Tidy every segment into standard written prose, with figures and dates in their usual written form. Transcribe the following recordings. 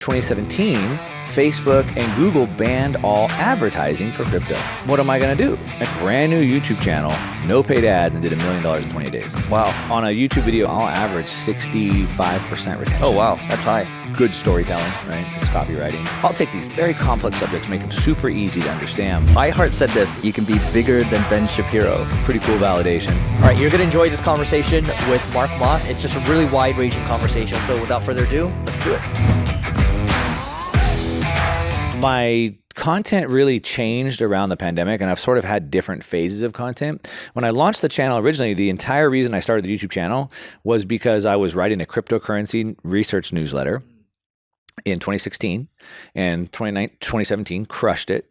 2017, Facebook and Google banned all advertising for crypto. What am I going to do? A brand new YouTube channel, no paid ads, and did $1 million in 20 days. Wow. On a YouTube video, I'll average 65% retention. Oh, wow. That's high. Good storytelling, right? It's copywriting. I'll take these very complex subjects, make them super easy to understand. iHeart said this, you can be bigger than Ben Shapiro. Pretty cool validation. All right, you're going to enjoy this conversation with Mark Moss. It's just a really wide-ranging conversation. So without further ado, let's do it. My content really changed around the pandemic, and I've sort of had different phases of content. When I launched the channel originally, the entire reason I started the YouTube channel was because I was writing a cryptocurrency research newsletter in 2016, and 2017 crushed it.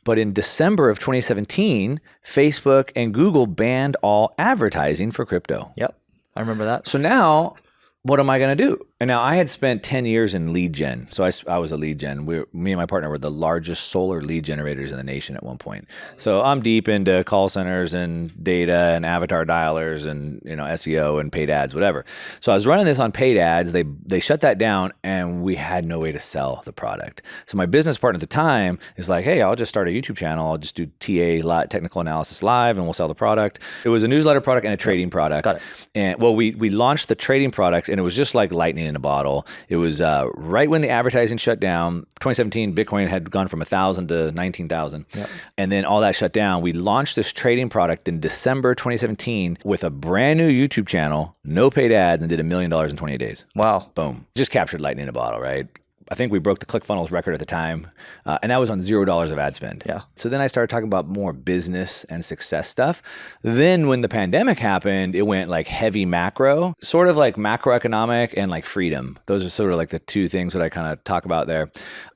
But in December of 2017, Facebook and Google banned all advertising for crypto. Yep, I remember that. So now, what am I going to do? And now I had spent 10 years in lead gen. So I was a lead gen. Me and my partner were the largest solar lead generators in the nation at one point. So I'm deep into call centers and data and avatar dialers and SEO and paid ads, whatever. So I was running this on paid ads. They shut that down and we had no way to sell the product. So my business partner at the time is like, hey, I'll just start a YouTube channel. I'll just do TA, technical analysis live, and we'll sell the product. It was a newsletter product and a trading product. Got it. And well, we launched the trading product and it was just like lightning in a bottle. It was right when the advertising shut down. 2017, Bitcoin had gone from 1,000 to 19,000. Yep. And then all that shut down. We launched this trading product in December 2017 with a brand new YouTube channel, no paid ads, and did $1 million in 28 days. Wow. Boom. Just captured lightning in a bottle, right? I think we broke the ClickFunnels record at the time, and that was on $0 of ad spend. Yeah. So then I started talking about more business and success stuff. Then when the pandemic happened, it went like heavy macro, sort of like macroeconomic and like freedom. Those are sort of like the two things that I kind of talk about there.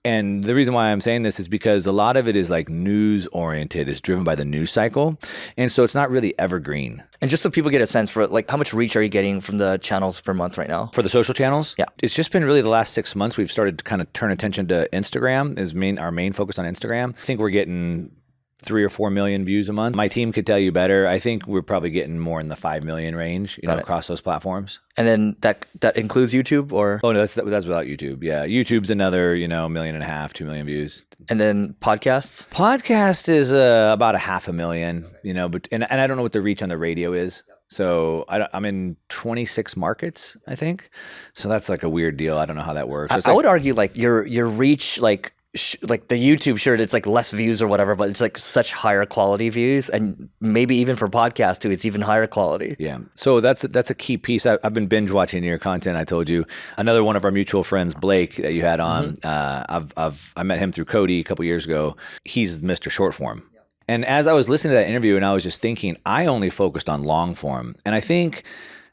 And the reason why I'm saying this is because a lot of it is like news oriented, it's driven by the news cycle. And so it's not really evergreen. And just so people get a sense for like how much reach are you getting from the channels per month right now? For the social channels? Yeah. It's just been really the last 6 months we've started to kind of turn attention to Instagram is our main focus on Instagram. I think we're getting 3 or 4 million views a month. My team could tell you better. I think we're probably getting more in the 5 million range, across those platforms. And then that includes YouTube or? Oh no, that's without YouTube. Yeah. YouTube's another, 1.5 million, 2 million views. And then podcasts? Podcast is about 500,000, but I don't know what the reach on the radio is. So I'm in 26 markets, I think. So that's like a weird deal. I don't know how that works. I would argue like your reach, like the YouTube, sure, it's like less views or whatever, but it's like such higher quality views, and maybe even for podcasts too, it's even higher quality. Yeah. So that's a key piece. I've been binge watching your content. I told you another one of our mutual friends, Blake, that you had on. I met him through Cody a couple years ago. He's Mr. Short Form. And as I was listening to that interview and I was just thinking, I only focused on long form. And I think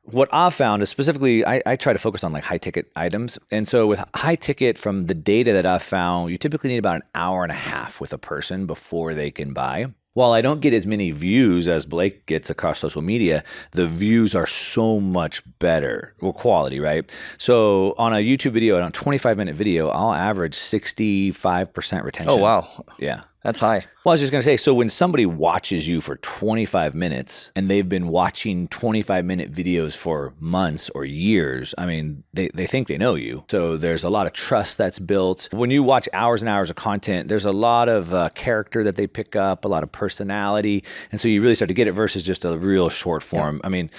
what I've found is specifically, I try to focus on like high ticket items. And so with high ticket, from the data that I've found, you typically need about an hour and a half with a person before they can buy. While I don't get as many views as Blake gets across social media, the views are so much better, or quality, right? So on a YouTube video, on a 25-minute video, I'll average 65% retention. Oh, wow. Yeah. That's high. Well, I was just going to say, so when somebody watches you for 25 minutes and they've been watching 25-minute videos for months or years, I mean, they think they know you. So there's a lot of trust that's built. When you watch hours and hours of content, there's a lot of character that they pick up, a lot of personality. And so you really start to get it versus just a real short form. Yeah. I mean,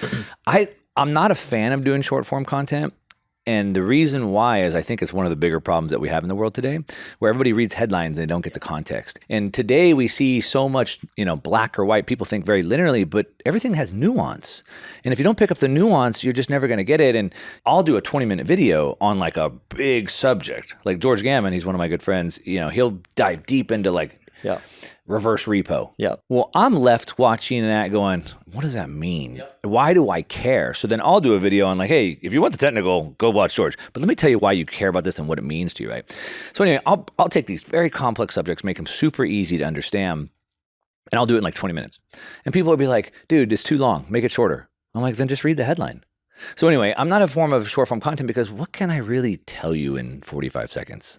I'm not a fan of doing short form content. And the reason why is I think it's one of the bigger problems that we have in the world today, where everybody reads headlines and they don't get the context. And today we see so much, black or white. People think very linearly, but everything has nuance. And if you don't pick up the nuance, you're just never going to get it. And I'll do a 20-minute video on like a big subject. Like George Gammon, he's one of my good friends. He'll dive deep into reverse repo. Yeah. Well, I'm left watching that going, what does that mean? Yep. Why do I care? So then I'll do a video on like, hey, if you want the technical, go watch George. But let me tell you why you care about this and what it means to you, right? So anyway, I'll take these very complex subjects, make them super easy to understand, and I'll do it in like 20 minutes. And people will be like, dude, it's too long. Make it shorter. I'm like, then just read the headline. So anyway, I'm not a form of short form content because what can I really tell you in 45 seconds?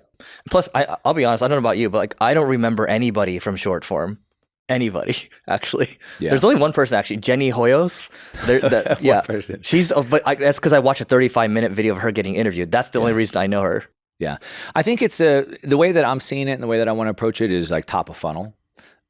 Plus, I'll be honest, I don't know about you, but like I don't remember anybody from short form. Anybody, actually. Yeah. There's only one person, actually, Jenny Hoyos. One person. That's because I watched a 35-minute video of her getting interviewed. That's the only reason I know her. Yeah. I think it's the way that I'm seeing it and the way that I want to approach it is like top of funnel.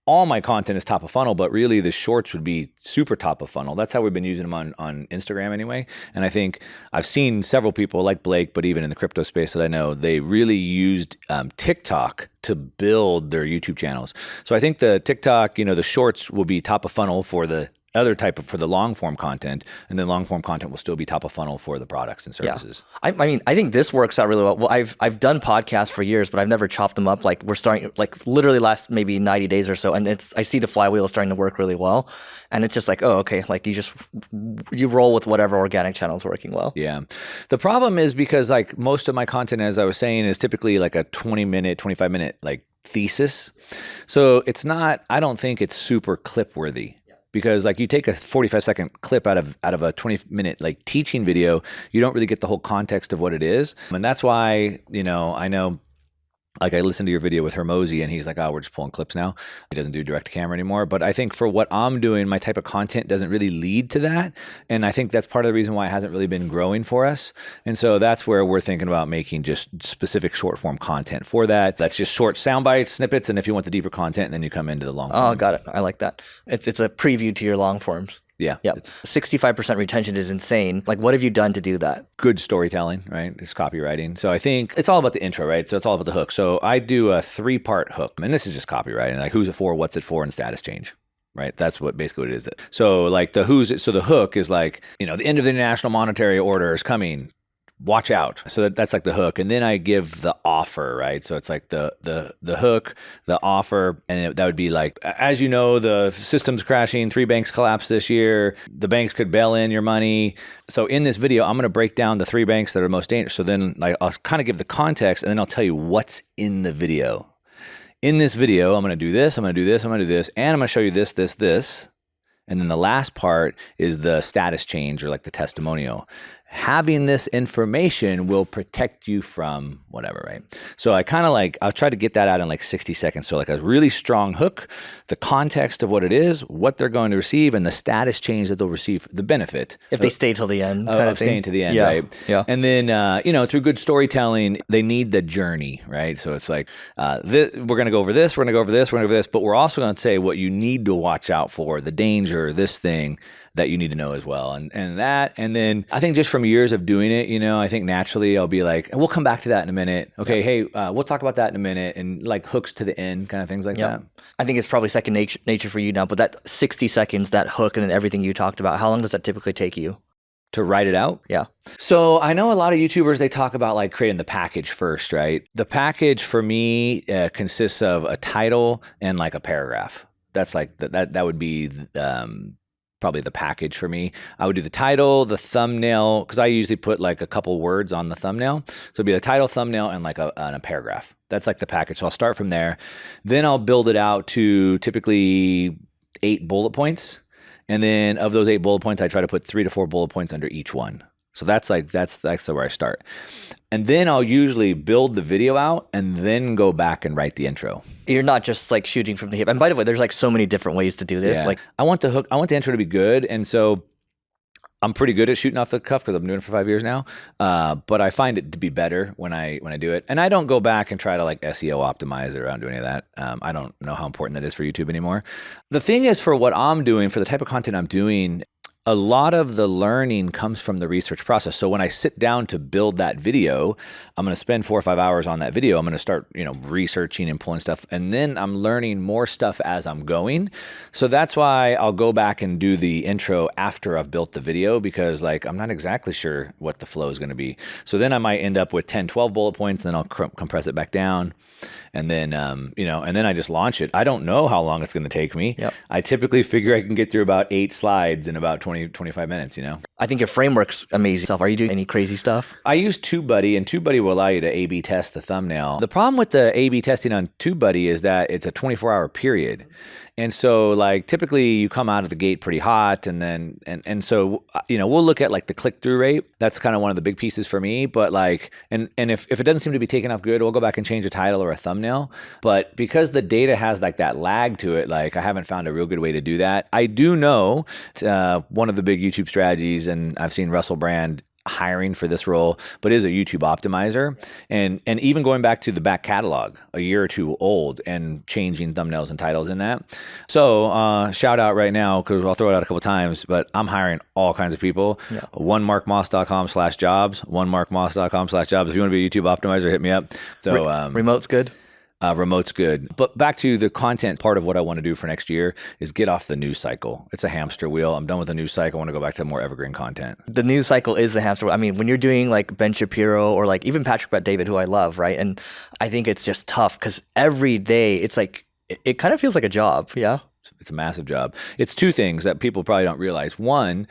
All my content is top of funnel, but really the shorts would be super top of funnel. That's how we've been using them on Instagram anyway. And I think I've seen several people like Blake, but even in the crypto space that I know, they really used TikTok to build their YouTube channels. So I think the TikTok, the shorts will be top of funnel for the other for the long form content, and then long form content will still be top of funnel for the products and services. I mean, I think this works out really well. Well, I've done podcasts for years, but I've never chopped them up. Like we're starting, like literally last maybe 90 days or so, and I see the flywheel starting to work really well, and it's just like, oh, okay, like you roll with whatever organic channel is working well. Yeah, the problem is because like most of my content, as I was saying, is typically like a 20-minute, 25-minute like thesis, so it's not. I don't think it's super clip worthy. Because like you take a 45-second clip out of a 20-minute like teaching video, you don't really get the whole context of what it is. And that's why, I know like I listened to your video with Hermosi and he's like, oh, we're just pulling clips now. He doesn't do direct to camera anymore. But I think for what I'm doing, my type of content doesn't really lead to that. And I think that's part of the reason why it hasn't really been growing for us. And so that's where we're thinking about making just specific short form content for that. That's just short sound bites, snippets. And if you want the deeper content, then you come into the long form. Oh, got it. I like that. It's a preview to your long forms. Yeah. 65% retention is insane. Like, what have you done to do that? Good storytelling, right? It's copywriting. So I think it's all about the intro, right? So it's all about the hook. So I do a 3-part hook, and this is just copywriting, like who's it for, what's it for, and status change. Right. That's basically what it is. So like the hook is like, the end of the international monetary order is coming. Watch out. So that's like the hook. And then I give the offer, right? So it's like the hook, the offer, and that would be like, as you know, the system's crashing, 3 banks collapsed this year. The banks could bail in your money. So in this video, I'm going to break down the 3 banks that are most dangerous. So then like I'll kind of give the context and then I'll tell you what's in the video. In this video, I'm going to do this, I'm going to do this, I'm going to do this, and I'm going to show you this, this, this. And then the last part is the status change or like the testimonial. Having this information will protect you from whatever, right? So I'll try to get that out in like 60 seconds. So like a really strong hook, the context of what it is, what they're going to receive, and the status change that they'll receive, the benefit. If they stay till the end. Of staying to the end, right? Yeah. And then, through good storytelling, they need the journey, right? So it's like, we're going to go over this, we're going to go over this, we're going to go over this, but we're also going to say what you need to watch out for, the danger, this thing that you need to know as well. And then I think just from years of doing it, I think naturally I'll be like, and we'll come back to that in a minute. Okay. Yeah. Hey, we'll talk about that in a minute, and like hooks to the end kind of things like that. I think it's probably second nature for you now, but that 60 seconds, that hook, and then everything you talked about, how long does that typically take you? To write it out? Yeah. So I know a lot of YouTubers, they talk about like creating the package first, right? The package for me consists of a title and like a paragraph. That's like, that would be, probably the package for me. I would do the title, the thumbnail, because I usually put like a couple words on the thumbnail. So it'd be the title, thumbnail, and like a paragraph. That's like the package. So I'll start from there. Then I'll build it out to typically 8 bullet points. And then of those 8 bullet points, I try to put 3 to 4 bullet points under each one. So that's where I start. And then I'll usually build the video out and then go back and write the intro. You're not just like shooting from the hip. And by the way, there's like so many different ways to do this. Yeah. Like I want the intro to be good. And so I'm pretty good at shooting off the cuff because I've been doing it for 5 years now. But I find it to be better when I do it. And I don't go back and try to like SEO optimize it. I don't do any of that. I don't know how important that is for YouTube anymore. The thing is, for what I'm doing, for the type of content I'm doing, a lot of the learning comes from the research process. So when I sit down to build that video, I'm going to spend 4 or 5 hours on that video. I'm going to start, researching and pulling stuff. And then I'm learning more stuff as I'm going. So that's why I'll go back and do the intro after I've built the video, because like, I'm not exactly sure what the flow is going to be. So then I might end up with 10, 12 bullet points, and then I'll compress it back down. And then, and then I just launch it. I don't know how long it's going to take me. Yep. I typically figure I can get through about 8 slides in about 20, 25 minutes, I think your framework's amazing. Are you doing any crazy stuff? I use TubeBuddy, and TubeBuddy will allow you to A/B test the thumbnail. The problem with the A/B testing on TubeBuddy is that it's a 24-hour period. And so like typically you come out of the gate pretty hot, and then and so we'll look at like the click-through rate. That's kind of one of the big pieces for me. But like and if it doesn't seem to be taking off good, we'll go back and change a title or a thumbnail. But because the data has like that lag to it, like I haven't found a real good way to do that. I do know one of the big YouTube strategies, and I've seen Russell Brand hiring for this role, but is a YouTube optimizer. And even going back to the back catalog, a year or two old, and changing thumbnails and titles in that. So shout out right now, because I'll throw it out a couple times, but I'm hiring all kinds of people. Yeah. onemarkmoss.com/jobs, onemarkmoss.com/jobs. If you want to be a YouTube optimizer, hit me up. So remote's good. Remote's good. But back to the content part of what I want to do for next year is get off the news cycle. It's a hamster wheel. I'm done with the news cycle. I want to go back to more evergreen content. The news cycle is a hamster wheel. I mean, when you're doing like Ben Shapiro or like even Patrick Bet-David, who I love, right? And I think it's just tough because every day it's like, it kind of feels like a job. Yeah. It's a massive job. It's two things that people probably don't realize. One,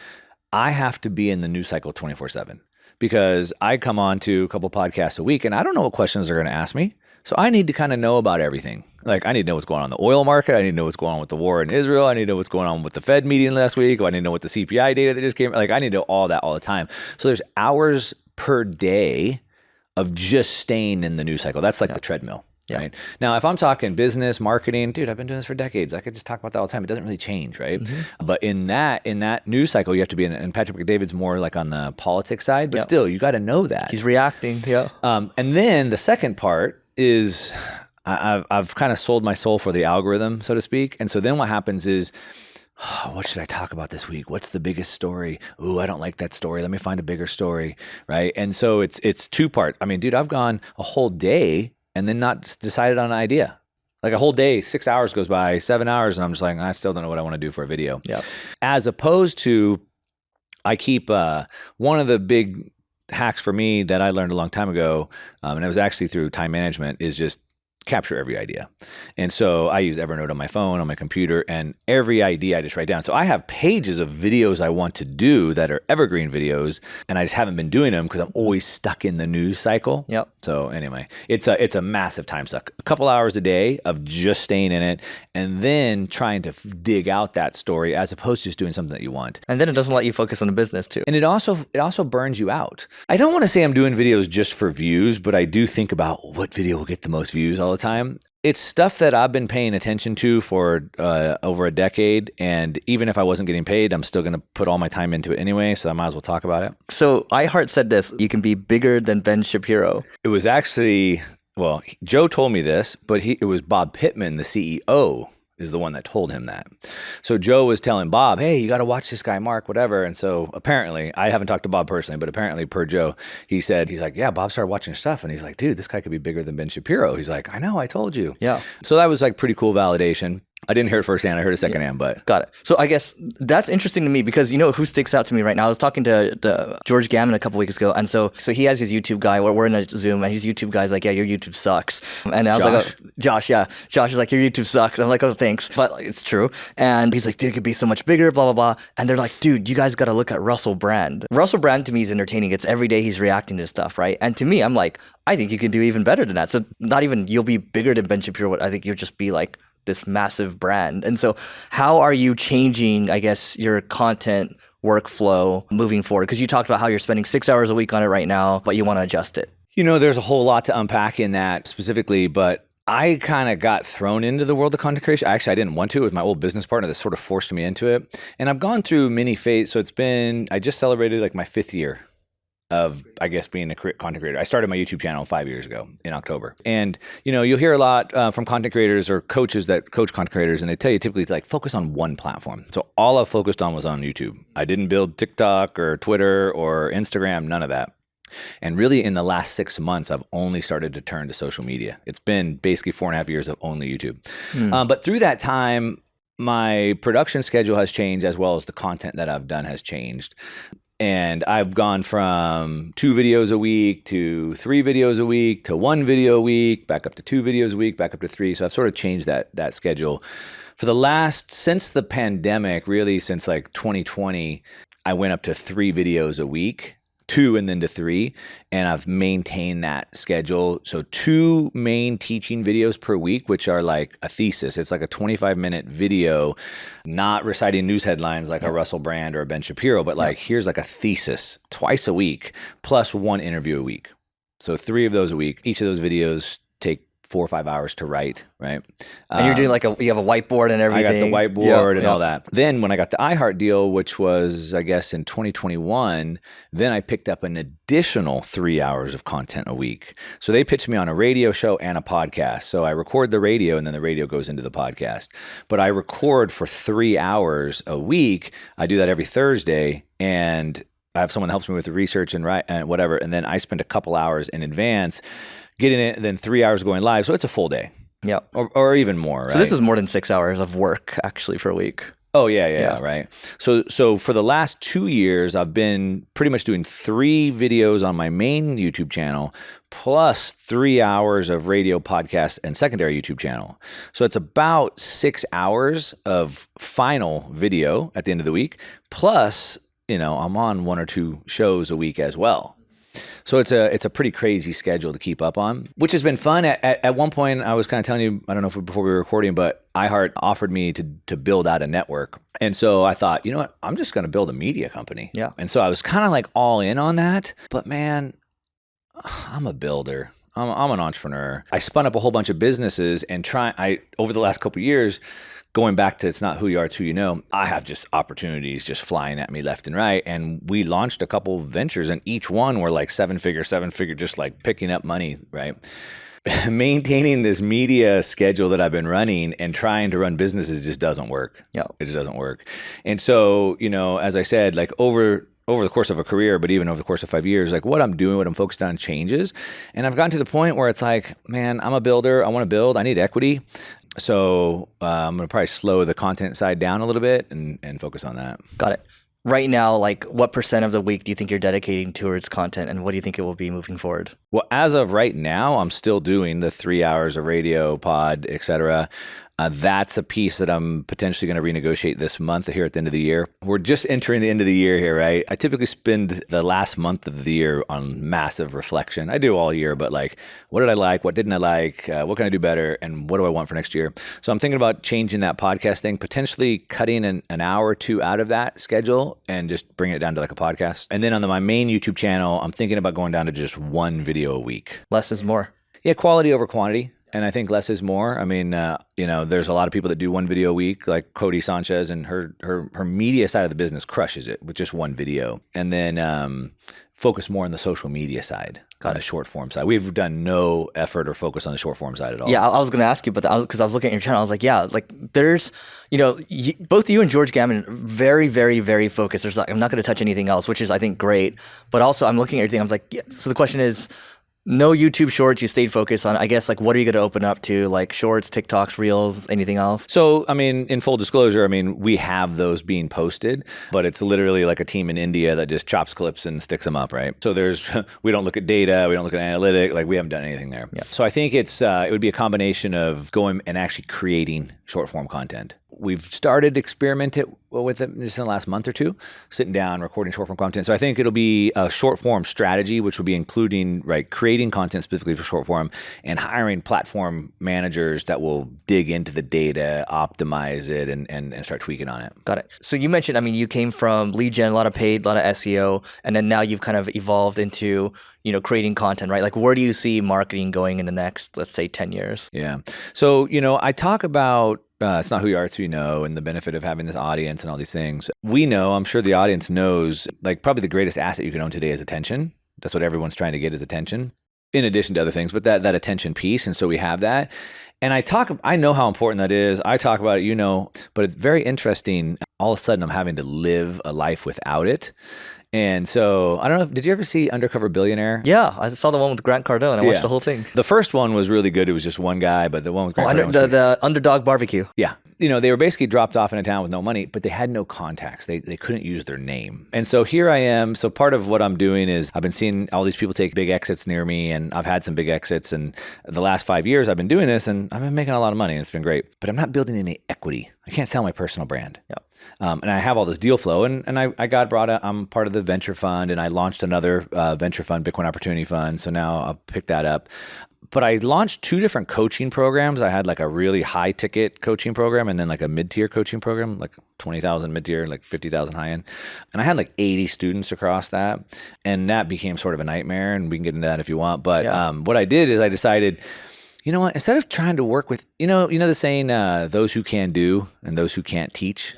I have to be in the news cycle 24/7 because I come on to a couple podcasts a week and I don't know what questions they're going to ask me. So I need to kind of know about everything. Like I need to know what's going on in the oil market. I need to know what's going on with the war in Israel. I need to know what's going on with the Fed meeting last week. I need to know what the CPI data that just came. Like I need to know all that all the time. So there's hours per day of just staying in the news cycle. That's like the treadmill. Yeah. Right. Now, if I'm talking business, marketing, dude, I've been doing this for decades. I could just talk about that all the time. It doesn't really change, right? Mm-hmm. But in that news cycle, you have to be in. And Patrick David's more like on the politics side, but still, you got to know that he's reacting. Yeah. And then the second part is I've kind of sold my soul for the algorithm, so to speak. And so then what happens is, what should I talk about this week? What's the biggest story? Ooh, I don't like that story. Let me find a bigger story, right? And so it's two part. I mean, dude, I've gone a whole day and then not decided on an idea. Like a whole day, 6 hours goes by, 7 hours, and I'm just like, I still don't know what I want to do for a video. Yeah. As opposed to, I keep one of the big hacks for me that I learned a long time ago, and it was actually through time management, is just capture every idea. And so I use Evernote on my phone, on my computer, and every idea I just write down. So I have pages of videos I want to do that are evergreen videos, and I just haven't been doing them because I'm always stuck in the news cycle. Yep. So anyway, it's a massive time suck. A couple hours a day of just staying in it and then trying to dig out that story as opposed to just doing something that you want. And then it doesn't let you focus on the business too. And it also burns you out. I don't want to say I'm doing videos just for views, but I do think about what video will get the most views all the time. It's stuff that I've been paying attention to for over a decade. And even if I wasn't getting paid, I'm still going to put all my time into it anyway. So I might as well talk about it. So iHeart said this, you can be bigger than Ben Shapiro. It was actually, well, Joe told me this, but it was Bob Pittman, the CEO, is the one that told him that. So Joe was telling Bob, hey, you got to watch this guy, Mark, whatever. And so apparently, I haven't talked to Bob personally, but apparently per Joe, he's like, yeah, Bob started watching stuff. And he's like, dude, this guy could be bigger than Ben Shapiro. He's like, I know, I told you. Yeah. So that was like pretty cool validation. I didn't hear it firsthand. I heard it secondhand, but. Got it. So I guess that's interesting to me because you know who sticks out to me right now? I was talking to George Gammon a couple weeks ago. And so he has his YouTube guy. We're in a Zoom and his YouTube guy's like, yeah, your YouTube sucks. And I was like, oh, Josh, yeah. Josh is like, your YouTube sucks. I'm like, oh, thanks. But like, it's true. And he's like, dude, it could be so much bigger, blah, blah, blah. And they're like, dude, you guys got to look at Russell Brand. Russell Brand to me is entertaining. It's every day he's reacting to stuff, right? And to me, I'm like, I think you can do even better than that. So not even you'll be bigger than Ben Shapiro. I think you'll just be like this massive brand. And so how are you changing, I guess, your content workflow moving forward? Because you talked about how you're spending 6 hours a week on it right now, but you want to adjust it. You know, there's a whole lot to unpack in that specifically, but I kind of got thrown into the world of content creation. Actually, I didn't want to. It was my old business partner that sort of forced me into it. And I've gone through many phases. So I just celebrated like my 5th year of, I guess, being a content creator. I started my YouTube channel 5 years ago in October. And, you know, you'll hear a lot from content creators or coaches that coach content creators, and they tell you typically to like focus on one platform. So all I focused on was on YouTube. I didn't build TikTok or Twitter or Instagram, none of that. And really in the last 6 months, I've only started to turn to social media. It's been basically 4.5 years of only YouTube. But through that time, my production schedule has changed as well as the content that I've done has changed. And I've gone from 2 videos a week to 3 videos a week to 1 video a week, back up to 2 videos a week, back up to 3. So I've sort of changed that schedule. Since the pandemic, really since like 2020, I went up to 3 videos a week. 2 and then to 3, and I've maintained that schedule. So 2 main teaching videos per week, which are like a thesis. It's like a 25-minute video, not reciting news headlines like a Russell Brand or a Ben Shapiro, but like here's like a thesis twice a week plus 1 interview a week. So 3 of those a week. Each of those videos take 4 or 5 hours to write, right? And you're doing you have a whiteboard and everything. I got the whiteboard and all that. Then when I got the iHeart deal, which was, I guess, in 2021, then I picked up an additional 3 hours of content a week. So they pitched me on a radio show and a podcast. So I record the radio and then the radio goes into the podcast. But I record for 3 hours a week. I do that every Thursday, and I have someone that helps me with the research and write and whatever. And then I spend a couple hours in advance getting it, and then 3 hours going live. So it's a full day. Yeah. Or even more, right? So this is more than 6 hours of work actually for a week. Oh, yeah, right. So for the last 2 years, I've been pretty much doing 3 videos on my main YouTube channel, plus 3 hours of radio, podcast, and secondary YouTube channel. So it's about 6 hours of final video at the end of the week, plus, I'm on 1 or 2 shows a week as well. So it's a pretty crazy schedule to keep up on, which has been fun. At one point, I was kind of telling you, I don't know if before we were recording, but iHeart offered me to build out a network. And so I thought, you know what, I'm just going to build a media company. Yeah. And so I was kind of like all in on that. But man, I'm a builder. I'm an entrepreneur. I spun up a whole bunch of businesses and over the last couple of years, going back to it's not who you are, it's who you know, I have just opportunities just flying at me left and right. And we launched a couple ventures, and each one were like seven figure, just like picking up money, right? Maintaining this media schedule that I've been running and trying to run businesses just doesn't work. Yeah. It just doesn't work. And so, as I said, like over the course of a career, but even over the course of 5 years, like what I'm doing, what I'm focused on changes. And I've gotten to the point where it's like, man, I'm a builder. I want to build. I need equity. So I'm going to probably slow the content side down a little bit and focus on that. Got it. Right now, like what % of the week do you think you're dedicating towards content, and what do you think it will be moving forward? Well, as of right now, I'm still doing the 3 hours of radio, pod, et cetera. That's a piece that I'm potentially going to renegotiate this month here at the end of the year. We're just entering the end of the year here, right? I typically spend the last month of the year on massive reflection. I do all year, but like, what did I like? What didn't I like? What can I do better? And what do I want for next year? So I'm thinking about changing that podcast thing, potentially cutting an hour or 2 out of that schedule and just bringing it down to like a podcast. And then on my main YouTube channel, I'm thinking about going down to just 1 video a week. Less is more. Yeah, quality over quantity. And I think less is more. I mean, there's a lot of people that do 1 video a week, like Cody Sanchez, and her media side of the business crushes it with just 1 video. And then focus more on the social media side, on the short form side. We've done no effort or focus on the short form side at all. Yeah, I was going to ask you, but because I was looking at your channel, I was like, yeah, like there's, both you and George Gammon, very, very, very focused. There's like, I'm not going to touch anything else, which is, I think, great. But also I'm looking at everything. I was like, yeah. So the question is, no YouTube shorts, you stayed focused on, I guess, like, what are you going to open up to? Like shorts, TikToks, Reels, anything else? So, I mean, in full disclosure, I mean, we have those being posted, but it's literally like a team in India that just chops clips and sticks them up, right? So we don't look at data, we don't look at analytic, like we haven't done anything there. Yeah. So I think it would be a combination of going and actually creating short form content. We've started experimenting with it just in the last month or two, sitting down, recording short form content. So I think it'll be a short form strategy, which will be including creating content specifically for short form and hiring platform managers that will dig into the data, optimize it, and start tweaking on it. Got it. So you mentioned, I mean, you came from lead gen, a lot of paid, a lot of SEO, and then now you've kind of evolved into creating content, right? Like, where do you see marketing going in the next, let's say, 10 years? Yeah. So, I talk about it's not who you are, it's who you know, and the benefit of having this audience and all these things. We know, I'm sure the audience knows, like probably the greatest asset you can own today is attention. That's what everyone's trying to get, is attention, in addition to other things, but that attention piece. And so we have that. And I know how important that is. I talk about it, but it's very interesting. All of a sudden I'm having to live a life without it. And so, I don't know, did you ever see Undercover Billionaire? Yeah, I saw the one with Grant Cardone. I watched the whole thing. The first one was really good. It was just one guy, but the one with Grant Cardone the Underdog Barbecue. Yeah. They were basically dropped off in a town with no money, but they had no contacts. They couldn't use their name. And so here I am. So part of what I'm doing is I've been seeing all these people take big exits near me, and I've had some big exits. And the last 5 years I've been doing this, and I've been making a lot of money, and it's been great. But I'm not building any equity. I can't sell my personal brand. Yeah. And I have all this deal flow, and I got brought out. I'm part of the venture fund, and I launched another venture fund, Bitcoin Opportunity Fund. So now I'll pick that up. But I launched 2 different coaching programs. I had like a really high ticket coaching program and then like a mid-tier coaching program, like 20,000 mid-tier, like 50,000 high-end. And I had like 80 students across that. And that became sort of a nightmare, and we can get into that if you want. But what I did is I decided, You know what? Instead of trying to work with, the saying, those who can do and those who can't teach.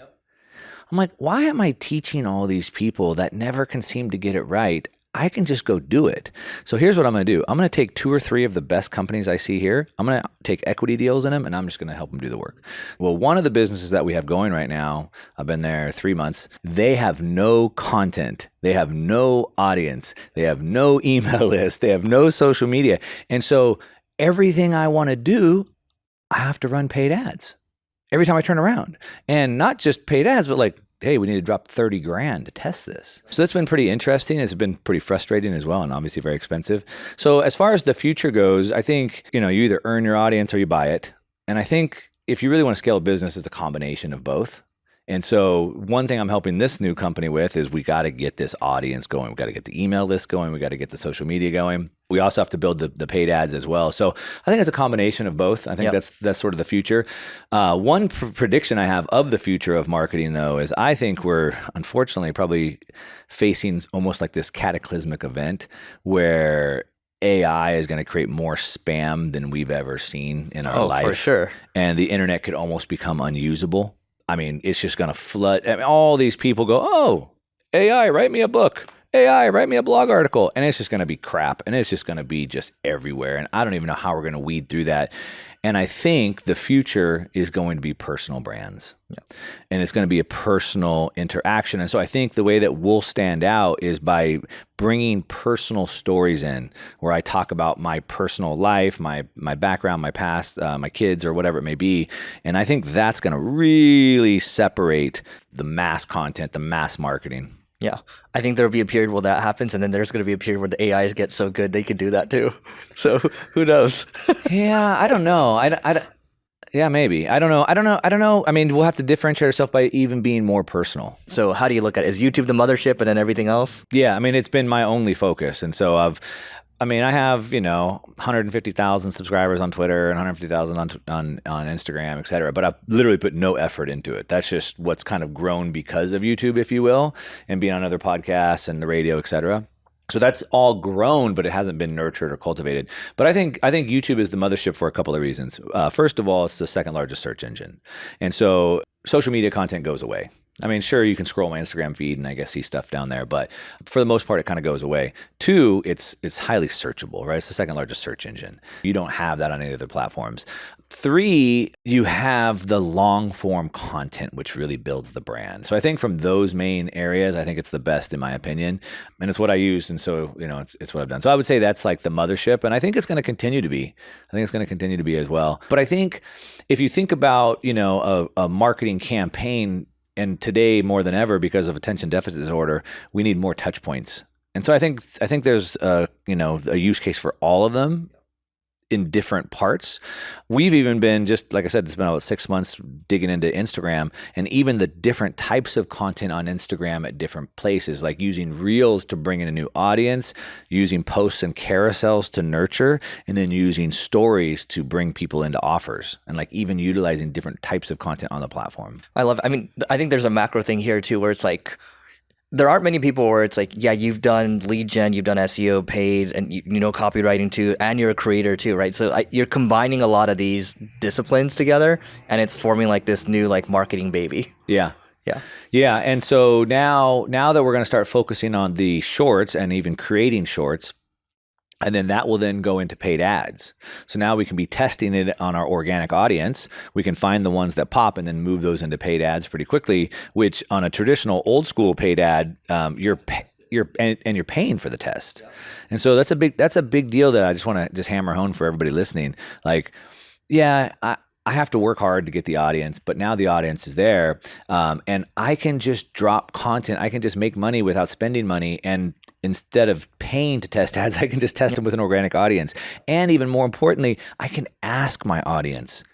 I'm like, why am I teaching all these people that never can seem to get it right? I can just go do it. So here's what I'm going to do. I'm going to take 2 or 3 of the best companies I see here. I'm going to take equity deals in them, and I'm just going to help them do the work. Well, one of the businesses that we have going right now, I've been there 3 months. They have no content. They have no audience. They have no email list. They have no social media. And so everything I want to do, I have to run paid ads every time I turn around. And not just paid ads, but like, hey, we need to drop 30 grand to test this. So that's been pretty interesting. It's been pretty frustrating as well, and obviously very expensive. So as far as the future goes, I think, you either earn your audience or you buy it. And I think if you really want to scale a business, it's a combination of both. And so one thing I'm helping this new company with is we got to get this audience going. We got to get the email list going. We got to get the social media going. We also have to build the paid ads as well. So I think it's a combination of both. I think that's sort of the future. One prediction I have of the future of marketing, though, is I think we're unfortunately probably facing almost like this cataclysmic event where AI is going to create more spam than we've ever seen in our life. Oh, for sure. And the internet could almost become unusable. I mean, it's just going to flood. I mean, all these people go, oh, AI, write me a book. AI, write me a blog article. And it's just going to be crap. And it's just going to be just everywhere. And I don't even know how we're going to weed through that. And I think the future is going to be personal brands. Yeah. And it's going to be a personal interaction. And so I think the way that we'll stand out is by bringing personal stories in, where I talk about my personal life, my background, my past, my kids, or whatever it may be. And I think that's going to really separate the mass content, the mass marketing. Yeah. I think there'll be a period where that happens, and then there's going to be a period where the AIs get so good they could do that too. So who knows? Yeah, I don't know. Yeah, maybe. I don't know. I mean, we'll have to differentiate ourselves by even being more personal. So how do you look at it? Is YouTube the mothership and then everything else? Yeah, I mean, it's been my only focus. And so I have, 150,000 subscribers on Twitter and 150,000 on Instagram, et cetera. But I've literally put no effort into it. That's just what's kind of grown because of YouTube, if you will, and being on other podcasts and the radio, et cetera. So that's all grown, but it hasn't been nurtured or cultivated. But I think YouTube is the mothership for a couple of reasons. First of all, it's the second largest search engine. And so social media content goes away. I mean, sure, you can scroll my Instagram feed and I guess see stuff down there, but for the most part, it kind of goes away. 2, it's highly searchable, right? It's the second largest search engine. You don't have that on any other platforms. 3, you have the long form content, which really builds the brand. So I think from those main areas, I think it's the best in my opinion. And it's what I use. And so, it's what I've done. So I would say that's like the mothership. And I think it's going to continue to be. I think it's going to continue to be as well. But I think if you think about, a marketing campaign, and today more than ever, because of attention deficit disorder, we need more touch points. And so I think there's a use case for all of them in different parts. We've even been, just like I said, it's been about 6 months digging into Instagram, and even the different types of content on Instagram at different places, like using reels to bring in a new audience, using posts and carousels to nurture, and then using stories to bring people into offers, and like even utilizing different types of content on the platform. I love it. I mean, I think there's a macro thing here too, where it's like, there aren't many people where it's like, yeah, you've done lead gen, you've done SEO, paid, and you know copywriting too, and you're a creator too, right? So you're combining a lot of these disciplines together, and it's forming like this new like marketing baby. Yeah. And so now that we're going to start focusing on the shorts and even creating shorts, and then that will then go into paid ads. So now we can be testing it on our organic audience. We can find the ones that pop and then move those into paid ads pretty quickly, which on a traditional old school paid ad, you're paying for the test. And so that's a big deal that I just want to hammer home for everybody listening. Like, yeah, I have to work hard to get the audience, but now the audience is there. And I can just drop content. I can just make money without spending money. And instead of paying to test ads, I can just test them with an organic audience. And even more importantly, I can ask my audience,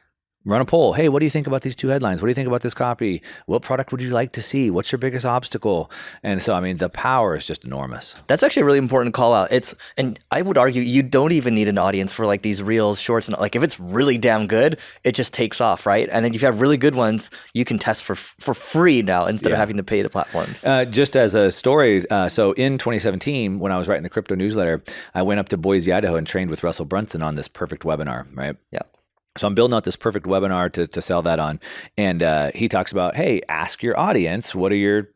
Run a poll. Hey, what do you think about these two headlines? What do you think about this copy? What product would you like to see? What's your biggest obstacle? And so, I mean, the power is just enormous. That's actually a really important call out. And I would argue you don't even need an audience for like these reels, shorts, and like if it's really damn good, it just takes off, right? And then if you have really good ones, you can test for free now instead of having to pay the platforms. Just as a story, so in 2017, when I was writing the crypto newsletter, I went up to Boise, Idaho, and trained with Russell Brunson on this perfect webinar, right? Yeah. So I'm building out this perfect webinar to sell that on. And he talks about, hey, ask your audience, what's your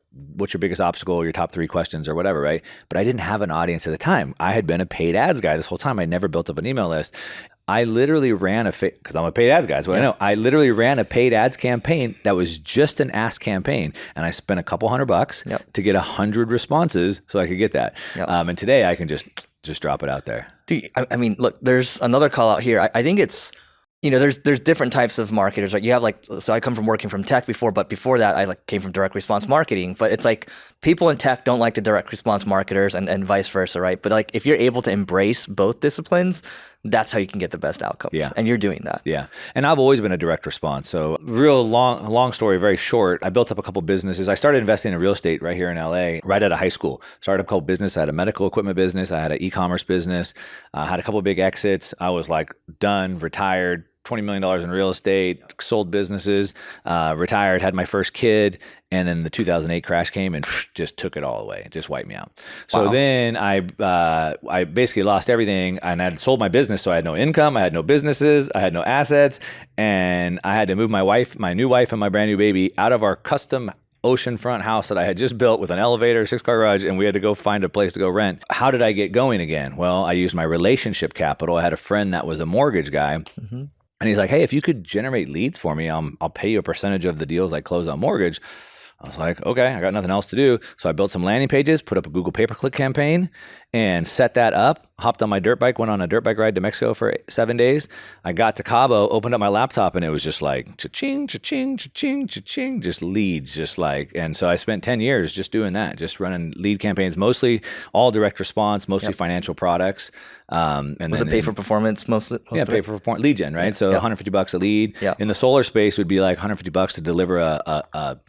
biggest obstacle, your top 3 questions or whatever, right? But I didn't have an audience at the time. I had been a paid ads guy this whole time. I never built up an email list. I literally ran because I'm a paid ads guy, that's what I know. I literally ran a paid ads campaign that was just an ask campaign. And I spent a couple $100 to get 100 responses so I could get that. And today I can just drop it out there. Dude, I mean, look, there's another call out here. I think it's, there's different types of marketers. Like you have so I come from working from tech before, but before that I came from direct response marketing. But it's like people in tech don't like the direct response marketers and vice versa, right? But like if you're able to embrace both disciplines, that's how you can get the best outcomes. Yeah. And you're doing that. Yeah. And I've always been a direct response. So real long story, very short. I built up a couple businesses. I started investing in real estate right here in LA, right out of high school. Started up a couple business. I had a medical equipment business. I had an e-commerce business. I had a couple big exits. I was like done, retired. $20 million in real estate, sold businesses, retired, had my first kid, and then the 2008 crash came and just took it all away. It just wiped me out. So then I basically lost everything, and I had sold my business, so I had no income, I had no businesses, I had no assets, and I had to move my new wife and my brand new baby out of our custom oceanfront house that I had just built with an elevator, 6-car garage, and we had to go find a place to go rent. How did I get going again? Well, I used my relationship capital. I had a friend that was a mortgage guy. Mm-hmm. And he's like, hey, if you could generate leads for me, I'll pay you a percentage of the deals I close on mortgage. I was like, okay, I got nothing else to do. So I built some landing pages, put up a Google pay-per-click campaign, and set that up. Hopped on my dirt bike, went on a dirt bike ride to Mexico for 7 days. I got to Cabo, opened up my laptop, and it was just like cha-ching, cha-ching, cha-ching, cha-ching, just leads, just like. And so I spent 10 years just doing that, just running lead campaigns, mostly all direct response, mostly financial products. And was it pay for performance mostly? Yeah, pay for performance, lead gen, right? So $150 a lead. Yeah. In the solar space would be like $150 to deliver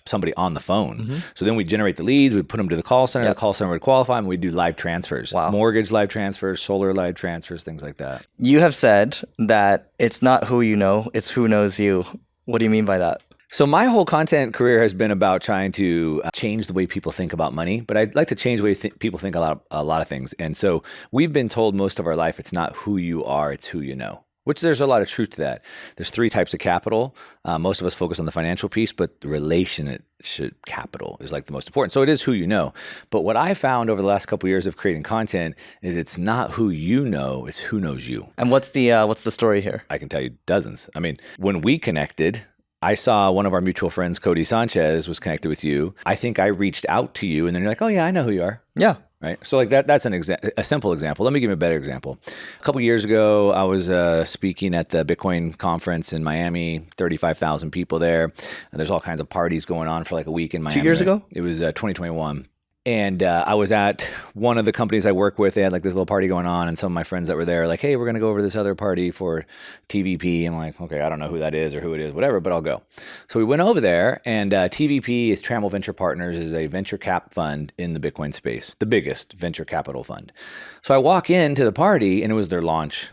somebody on the phone. Mm-hmm. So then we generate the leads, we put them to the call center. The call center would qualify them. We do live transfers, mortgage live transfers, solar live transfers, things like that. You have said that it's not who you know, it's who knows you. What do you mean by that? So my whole content career has been about trying to change the way people think about money, but I'd like to change the way people think about a lot of things. And so we've been told most of our life, it's not who you are, it's who you know. Which there's a lot of truth to that. There's 3 types of capital. Most of us focus on the financial piece, but the relationship capital is like the most important. So it is who you know. But what I found over the last couple of years of creating content is it's not who you know, it's who knows you. And what's the story here? I can tell you dozens. I mean, when we connected, I saw one of our mutual friends, Cody Sanchez, was connected with you. I think I reached out to you, and then you're like, oh yeah, I know who you are. Yeah. Right. So like that's a simple example. Let me give you a better example. A couple of years ago, I was speaking at the Bitcoin conference in Miami, 35,000 people there. And there's all kinds of parties going on for like a week in Miami. 2 years ago? It was 2021. And I was at one of the companies I work with. They had like this little party going on, and some of my friends that were there like, hey, we're going to go over to this other party for TVP. I'm like, okay, I don't know who that is or who it is, whatever, but I'll go. So we went over there, and TVP is Trammell Venture Partners, is a venture cap fund in the Bitcoin space, the biggest venture capital fund. So I walk into the party, and it was their launch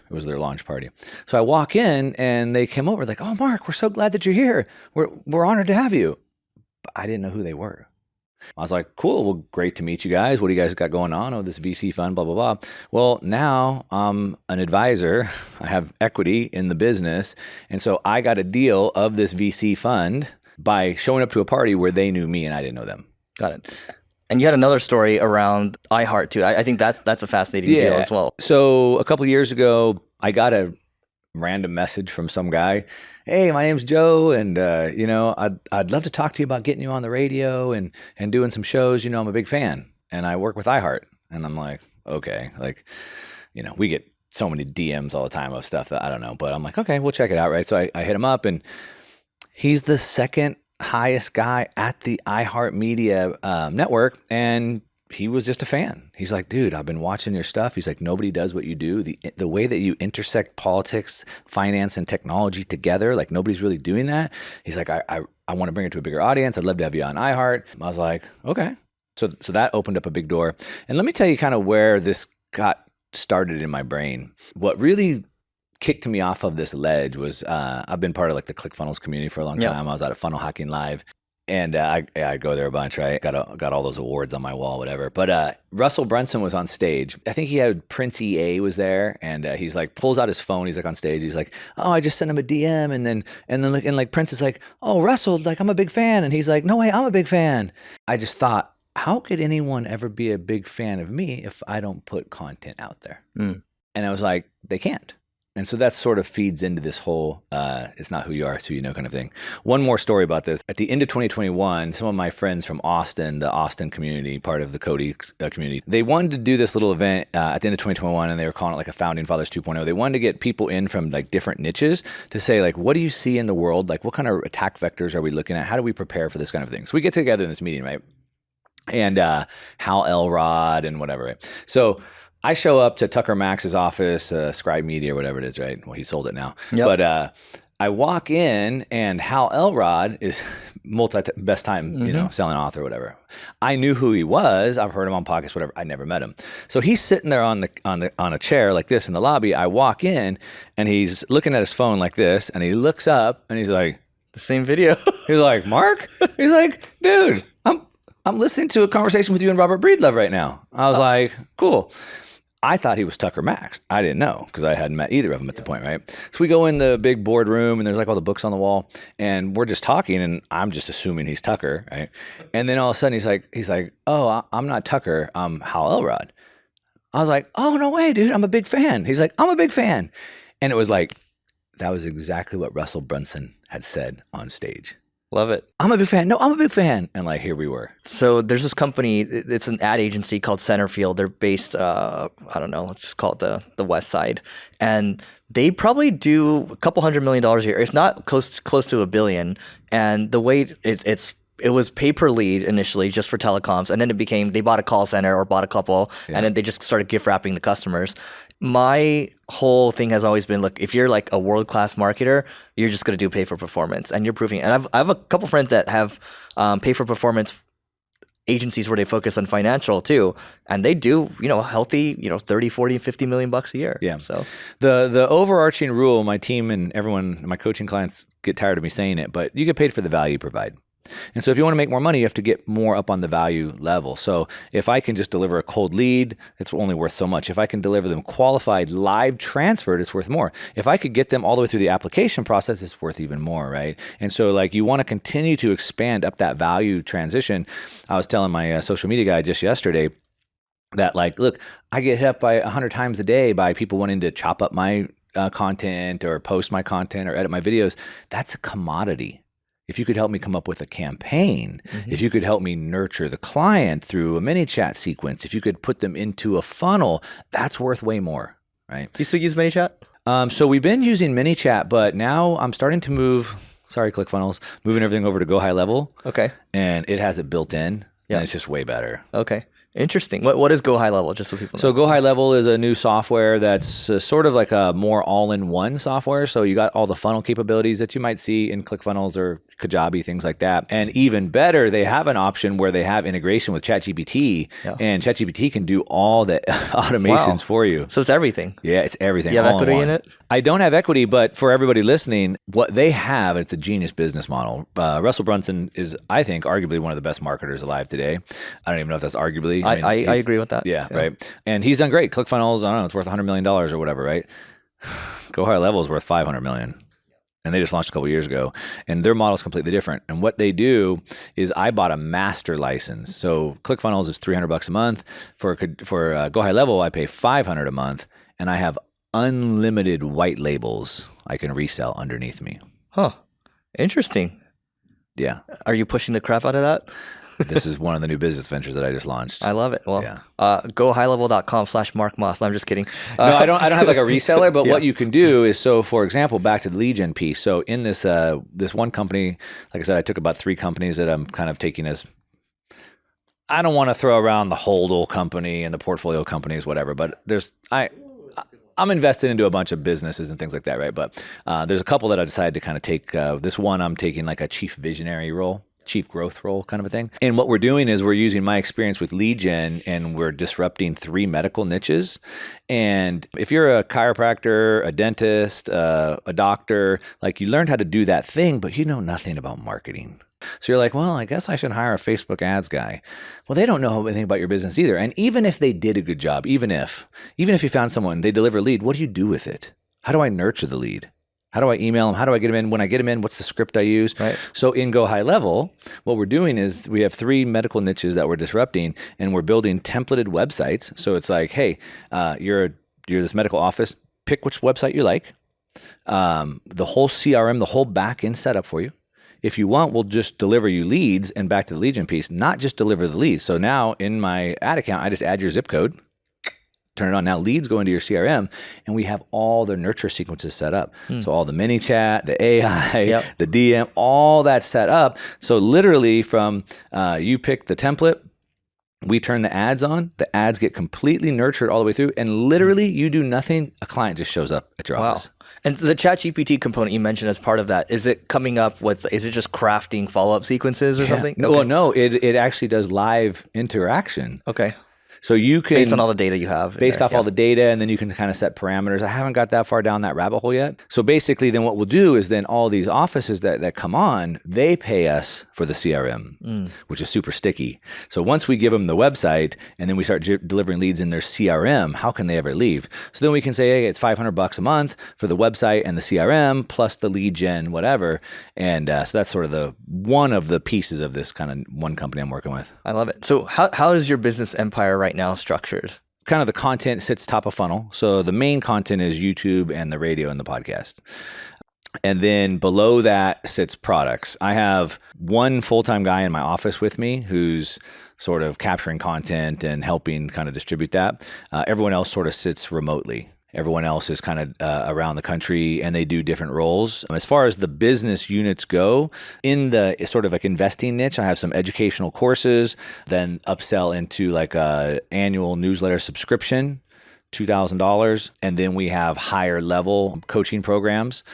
party. So I walk in, and they came over like, oh, Mark, we're so glad that you're here. We're honored to have you. But I didn't know who they were. I was like, cool, well, great to meet you guys. What do you guys got going on? Oh, this VC fund, blah, blah, blah. Well, now I'm an advisor. I have equity in the business. And so I got a deal of this VC fund by showing up to a party where they knew me and I didn't know them. Got it. And you had another story around iHeart too. I think that's a fascinating deal as well. So a couple of years ago, I got a random message from some guy. Hey, my name's Joe, and I'd love to talk to you about getting you on the radio and doing some shows. I'm a big fan, and I work with iHeart. And I'm like, okay, we get so many DMs all the time of stuff that I don't know, but I'm like, okay, we'll check it out, right? So I hit him up, and he's the second highest guy at the iHeart Media network, and he was just a fan. He's like, dude, I've been watching your stuff. He's like, nobody does what you do. The way that you intersect politics, finance, and technology together, like nobody's really doing that. He's like, I want to bring it to a bigger audience. I'd love to have you on iHeart. I was like, okay. So that opened up a big door. And let me tell you kind of where this got started in my brain. What really kicked me off of this ledge was I've been part of like the ClickFunnels community for a long time. I was out at Funnel Hacking Live. And I go there a bunch, right? Got all those awards on my wall, whatever. But Russell Brunson was on stage. I think he had Prince EA was there, and he's like pulls out his phone. He's like on stage. He's like, oh, I just sent him a DM, and then Prince is like, oh, Russell, like I'm a big fan, and he's like, no way, I'm a big fan. I just thought, how could anyone ever be a big fan of me if I don't put content out there? And I was like, they can't. And so that sort of feeds into this whole, it's not who you are, it's who you know kind of thing. One more story about this. At the end of 2021, some of my friends from Austin, the Austin community, part of the Cody community, they wanted to do this little event at the end of 2021, and they were calling it like a Founding Fathers 2.0. They wanted to get people in from like different niches to say like, what do you see in the world? Like what kind of attack vectors are we looking at? How do we prepare for this kind of thing? So we get together in this meeting, right? And Hal Elrod and whatever, right? So I show up to Tucker Max's office, Scribe Media, whatever it is, right? Well, he sold it now. Yep. But I walk in, and Hal Elrod is best time, selling author, whatever. I knew who he was. I've heard him on podcasts, whatever. I never met him. So he's sitting there on a chair like this in the lobby. I walk in, and he's looking at his phone like this, and he looks up, and he's like, the same video. He's like, Mark? He's like, dude, I'm listening to a conversation with you and Robert Breedlove right now. I was like, cool. I thought he was Tucker Max. I didn't know because I hadn't met either of them at the point, right? So we go in the big boardroom, and there's like all the books on the wall, and we're just talking, and I'm just assuming he's Tucker, right? And then all of a sudden he's like, oh, I'm not Tucker. I'm Hal Elrod. I was like, oh, no way, dude. I'm a big fan. He's like, I'm a big fan. And it was like, that was exactly what Russell Brunson had said on stage. Love it. I'm a big fan. No, I'm a big fan. And like, here we were. So there's this company, it's an ad agency called Centerfield. They're based, I don't know, let's just call it the West Side. And they probably do a couple $100 million a year, if not close to $1 billion. And the way it was pay per lead initially just for telecoms. And then it became, they bought a call center or bought a couple, and then they just started gift wrapping the customers. My whole thing has always been, look, if you're like a world-class marketer, you're just going to do pay for performance, and you're proving it. And I have a couple friends that have pay for performance agencies where they focus on financial too, and they do, healthy, 30, 40, 50 million bucks a year. Yeah. So the overarching rule, my team and everyone, my coaching clients get tired of me saying it, but you get paid for the value you provide. And so if you want to make more money, you have to get more up on the value level. So if I can just deliver a cold lead, it's only worth so much. If I can deliver them qualified live transferred, it's worth more. If I could get them all the way through the application process, it's worth even more, right? And so like you want to continue to expand up that value transition. I was telling my social media guy just yesterday that like, look, I get hit up by 100 times a day by people wanting to chop up my content or post my content or edit my videos. That's a commodity. If you could help me come up with a campaign, if you could help me nurture the client through a mini chat sequence, if you could put them into a funnel, that's worth way more, right? Do you still use ManyChat? So we've been using ManyChat, but now I'm starting to move, ClickFunnels, moving everything over to Go High Level. Okay. And it has it built in, and it's just way better. Okay. Interesting. What is Go High Level, just so people know? So Go High Level is a new software that's sort of like a more all-in-one software. So you got all the funnel capabilities that you might see in ClickFunnels or Kajabi, things like that. And even better, they have an option where they have integration with ChatGPT, and ChatGPT can do all the automations for you. So it's everything. Yeah, it's everything. You have equity in it? I don't have equity, but for everybody listening, what they have, it's a genius business model. Russell Brunson is, I think, arguably one of the best marketers alive today. I don't even know if that's arguably. I agree with that. Yeah, right. And he's done great. ClickFunnels, I don't know, it's worth $100 million or whatever, right? Go High Level is worth $500 million. And they just launched a couple of years ago. And their model is completely different. And what they do is I bought a master license. So ClickFunnels is $300 a month. For Go High Level, I pay $500 a month. And I have unlimited white labels I can resell underneath me. Huh. Interesting. Yeah. Are you pushing the crap out of that? This is one of the new business ventures that I just launched. I love it. Well, gohighlevel.com/Mark Moss. No, I'm just kidding. No, I don't have like a reseller, but what you can do is, so for example, back to the lead gen piece. So in this this one company, like I said, I took about 3 companies that I'm kind of taking as, I don't want to throw around the holdall company and the portfolio companies, whatever, but I'm invested into a bunch of businesses and things like that, right? But there's a couple that I decided to kind of take. This one, I'm taking like a chief visionary role, chief growth role kind of a thing. And what we're doing is we're using my experience with lead gen and we're disrupting 3 medical niches. And if you're a chiropractor, a dentist, a doctor, like you learned how to do that thing, but you know nothing about marketing. So you're like, well, I guess I should hire a Facebook ads guy. Well, they don't know anything about your business either. And even if they did a good job, even if you found someone, they deliver a lead, what do you do with it? How do I nurture the lead? How do I email them? How do I get them in? When I get them in, what's the script I use? Right. So in Go High Level, what we're doing is we have 3 medical niches that we're disrupting, and we're building templated websites. So it's like, hey, you're this medical office, pick which website you like. The whole CRM, the whole back end setup for you. If you want, we'll just deliver you leads, and back to the lead gen piece, not just deliver the leads. So now in my ad account, I just add your zip code, turn it on. Now leads go into your CRM, and we have all the nurture sequences set up. So all the mini chat, the AI, the DM, all that set up. So literally from you pick the template, we turn the ads on, the ads get completely nurtured all the way through, and literally you do nothing, a client just shows up at your office. And the ChatGPT component you mentioned as part of that, is it coming up with, is it just crafting follow-up sequences or something? No, well, no, it actually does live interaction. Okay. So you can, based on all the data you have. Based off all the data, and then you can kind of set parameters. I haven't got that far down that rabbit hole yet. So basically then what we'll do is then all these offices that come on, they pay us for the CRM, which is super sticky. So once we give them the website and then we start delivering leads in their CRM, how can they ever leave? So then we can say, hey, it's $500 a month for the website and the CRM plus the lead gen, whatever. And so that's sort of one of the pieces of this kind of one company I'm working with. I love it. So how is your business empire right now structured? Kind of the content sits top of funnel. So the main content is YouTube and the radio and the podcast. And then below that sits products. I have one full-time guy in my office with me who's sort of capturing content and helping kind of distribute that. Everyone else sort of sits remotely. Everyone else is kind of around the country, and they do different roles. As far as the business units go, in the sort of like investing niche, I have some educational courses, then upsell into like a annual newsletter subscription, $2,000. And then we have higher level coaching programs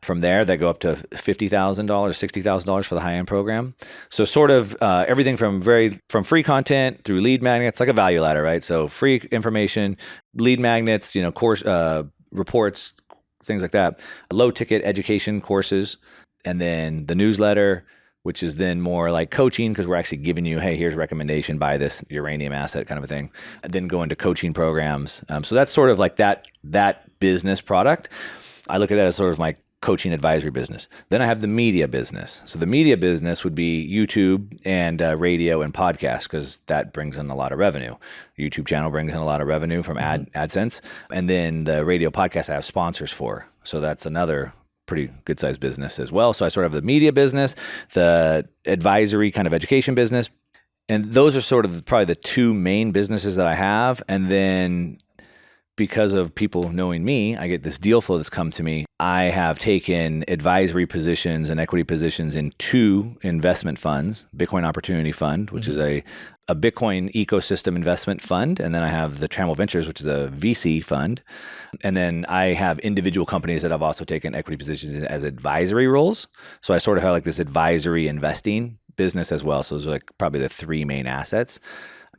from there that go up to $50,000, $60,000 for the high-end program. So sort of everything from free content through lead magnets, like a value ladder, right? So free information, lead magnets, course reports, things like that. Low ticket education courses, and then the newsletter, which is then more like coaching because we're actually giving you, hey, here's a recommendation, buy this uranium asset kind of a thing. And then go into coaching programs. So that's sort of like that business product. I look at that as sort of my coaching advisory business. Then I have the media business. So the media business would be YouTube and radio and podcast, because that brings in a lot of revenue. YouTube channel brings in a lot of revenue from AdSense. And then the radio podcast I have sponsors for. So that's another pretty good sized business as well. So I sort of have the media business, the advisory kind of education business. And those are sort of probably the 2 main businesses that I have. And then because of people knowing me, I get this deal flow that's come to me. I have taken advisory positions and equity positions in 2 investment funds, Bitcoin Opportunity Fund, which is a Bitcoin ecosystem investment fund. And then I have the Trammell Ventures, which is a VC fund. And then I have individual companies that I've also taken equity positions in as advisory roles. So I sort of have like this advisory investing business as well. So those are like probably the 3 main assets.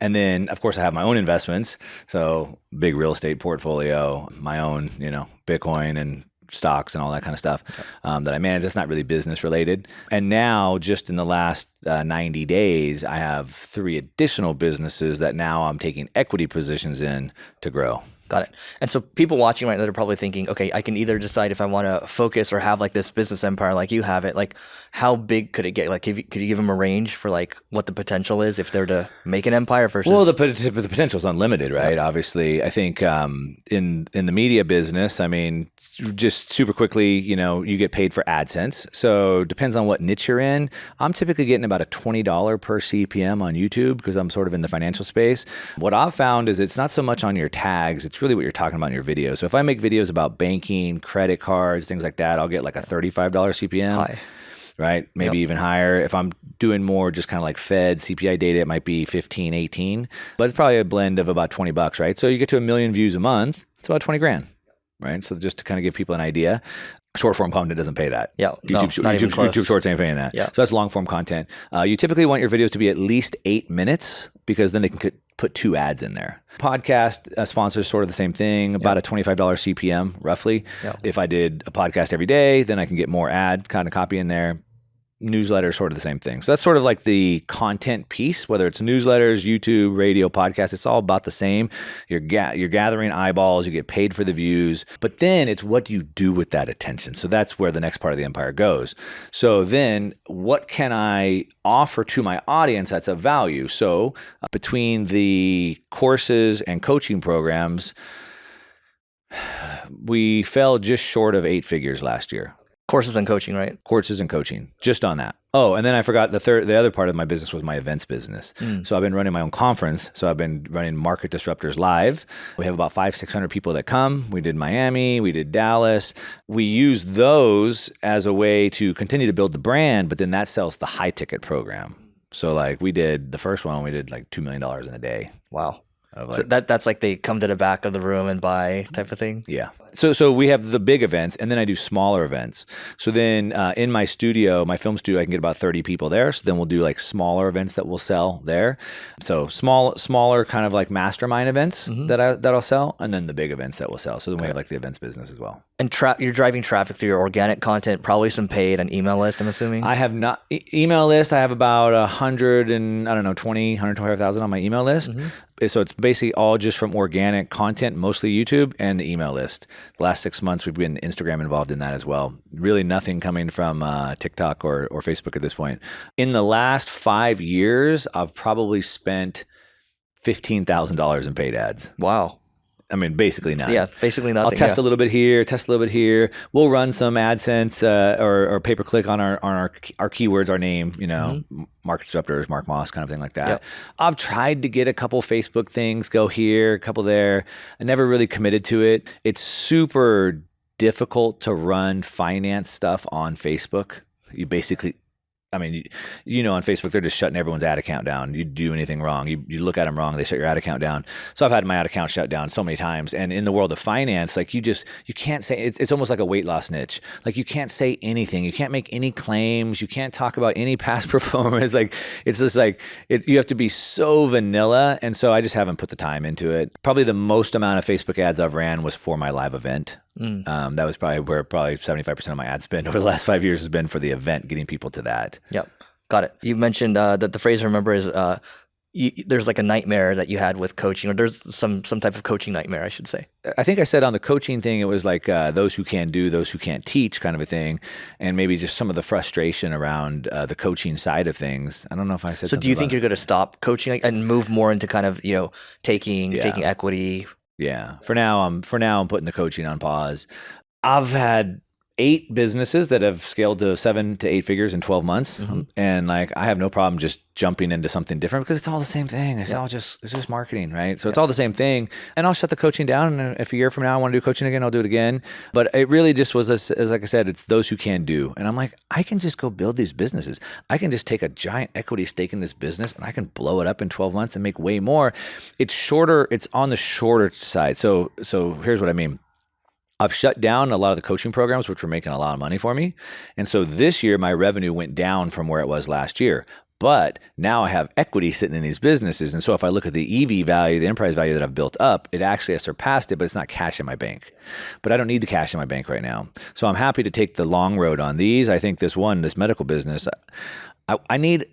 And then, of course, I have my own investments. So big real estate portfolio, my own, Bitcoin and stocks and all that kind of stuff that I manage. That's not really business related. And now, just in the last 90 days, I have 3 additional businesses that now I'm taking equity positions in to grow. Got it. And so people watching right now, they're probably thinking, okay, I can either decide if I want to focus or have like this business empire like you have it. Like, how big could it get? Like, could you give them a range for like what the potential is if they're to make an empire versus? Well, the potential is unlimited, right? Yep. Obviously, I think in the media business, I mean, just super quickly, you get paid for AdSense. So depends on what niche you're in. I'm typically getting about a $20 per CPM on YouTube because I'm sort of in the financial space. What I've found is it's not so much on your tags. It's really what you're talking about in your videos. So if I make videos about banking, credit cards, things like that, I'll get like a $35 CPM. High. right? Maybe even higher. If I'm doing more just kind of like Fed CPI data, it might be 15, 18, but it's probably a blend of about $20, right? So you get to 1 million views a month, it's about 20 grand, right? So just to kind of give people an idea. Short form content doesn't pay that. Yeah, YouTube Shorts ain't paying that. Yeah. So that's long form content. You typically want your videos to be at least 8 minutes because then they can put 2 ads in there. Podcast sponsors sort of the same thing, about a $25 CPM roughly. Yeah. If I did a podcast every day, then I can get more ad kind of copy in there. Newsletter, sort of the same thing. So that's sort of like the content piece, whether it's newsletters, YouTube, radio, podcast, it's all about the same. You're gathering eyeballs, you get paid for the views, but then it's what do you do with that attention? So that's where the next part of the empire goes. So then what can I offer to my audience that's of value? So between the courses and coaching programs, we fell just short of 8 figures last year. Courses and coaching, right? Courses and coaching, just on that. Oh, and then I forgot the other part of my business was my events business. So I've been running my own conference. So I've been running Market Disruptors Live. We have about 500-600 people that come. We did Miami, we did Dallas. We use those as a way to continue to build the brand, but then that sells the high ticket program. So like we did the first one, we did like $2 million in a day. Wow. Like, so that's like they come to the back of the room and buy type of thing? Yeah. So we have the big events, and then I do smaller events. So then in my studio, my film studio, I can get about 30 people there. So then we'll do like smaller events that we'll sell there. So smaller kind of like mastermind events that'll sell, and then the big events that will sell. So then we have like the events business as well. And you're driving traffic through your organic content, probably some paid and email list, I'm assuming? I have not email list. I have about 125,000 on my email list. So it's basically all just from organic content, mostly YouTube, and the email list. The last 6 months, we've been Instagram involved in that as well. Really nothing coming from TikTok or Facebook at this point. In the last 5 years, I've probably spent $15,000 in paid ads. Wow. I mean, basically nothing. Yeah, basically nothing. I'll test a little bit here, test a little bit here. We'll run some AdSense or pay-per-click on our keywords, our name, Market Disruptors, Mark Moss, kind of thing like that. Yep. I've tried to get a couple Facebook things, go here, a couple there. I never really committed to it. It's super difficult to run finance stuff on Facebook. You basically... I mean, on Facebook, they're just shutting everyone's ad account down. You do anything wrong, you look at them wrong, they shut your ad account down. So I've had my ad account shut down so many times. And in the world of finance, like you can't say, it's almost like a weight loss niche. Like you can't say anything. You can't make any claims. You can't talk about any past performance. Like it's just like, you have to be so vanilla. And so I just haven't put the time into it. Probably the most amount of Facebook ads I've ran was for my live event. That was probably where 75% of my ad spend over the last 5 years has been for the event, getting people to that. Yep. Got it. You mentioned that the phrase I remember is there's like a nightmare that you had with coaching, or there's some type of coaching nightmare, I should say. I think I said on the coaching thing, it was like those who can do, those who can't teach kind of a thing. And maybe just some of the frustration around the coaching side of things. I don't know if I said so do you think you're going to stop coaching and move more into kind of, taking equity? Yeah. For now, I'm putting the coaching on pause. I've had 8 businesses that have scaled to 7 to 8 figures in 12 months. And like, I have no problem just jumping into something different because it's all the same thing. It's just marketing, right? So it's all the same thing. And I'll shut the coaching down. And if a year from now I want to do coaching again, I'll do it again. But it really just was, as like I said, it's those who can do. And I'm like, I can just go build these businesses. I can just take a giant equity stake in this business and I can blow it up in 12 months and make way more. It's shorter. It's on the shorter side. So here's what I mean. I've shut down a lot of the coaching programs, which were making a lot of money for me. And so this year, my revenue went down from where it was last year. But now I have equity sitting in these businesses. And so if I look at the EV value, the enterprise value that I've built up, it actually has surpassed it, but it's not cash in my bank. But I don't need the cash in my bank right now. So I'm happy to take the long road on these. I think this medical business, I need...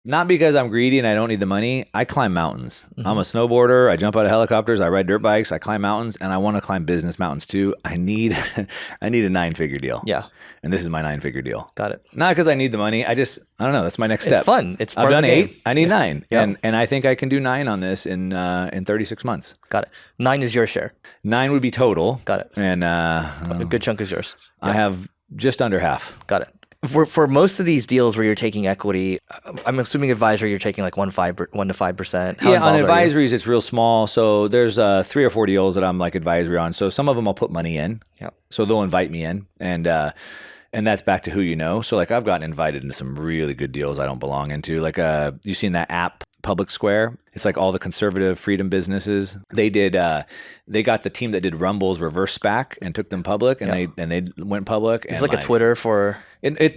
Not because I'm greedy and I don't need the money. I climb mountains. I'm a snowboarder. I jump out of helicopters. I ride dirt bikes. I climb mountains, and I want to climb business mountains too. I need a 9-figure deal. Yeah. And this is my 9-figure deal. Got it. Not because I need the money. I don't know. That's my next step. It's fun. It's part I've of done the game. 8. I need 9. Yep. And I think I can do 9 on this in 36 months. Got it. 9 is your share. 9 would be total. Got it. And a good chunk is yours. I have just under half. Got it. For most of these deals where you're taking equity, I'm assuming advisory, you're taking like 1 to 5%. Yeah, on advisories, it's real small. So there's 3 or 4 deals that I'm like advisory on. So some of them I'll put money in. Yeah. So they'll invite me in. And And that's back to who you know. So like I've gotten invited into some really good deals I don't belong into. Like you seen that app Public Square? It's like all the conservative freedom businesses. They got the team that did Rumble's reverse SPAC and took them public, and they went public. It's like a Twitter for.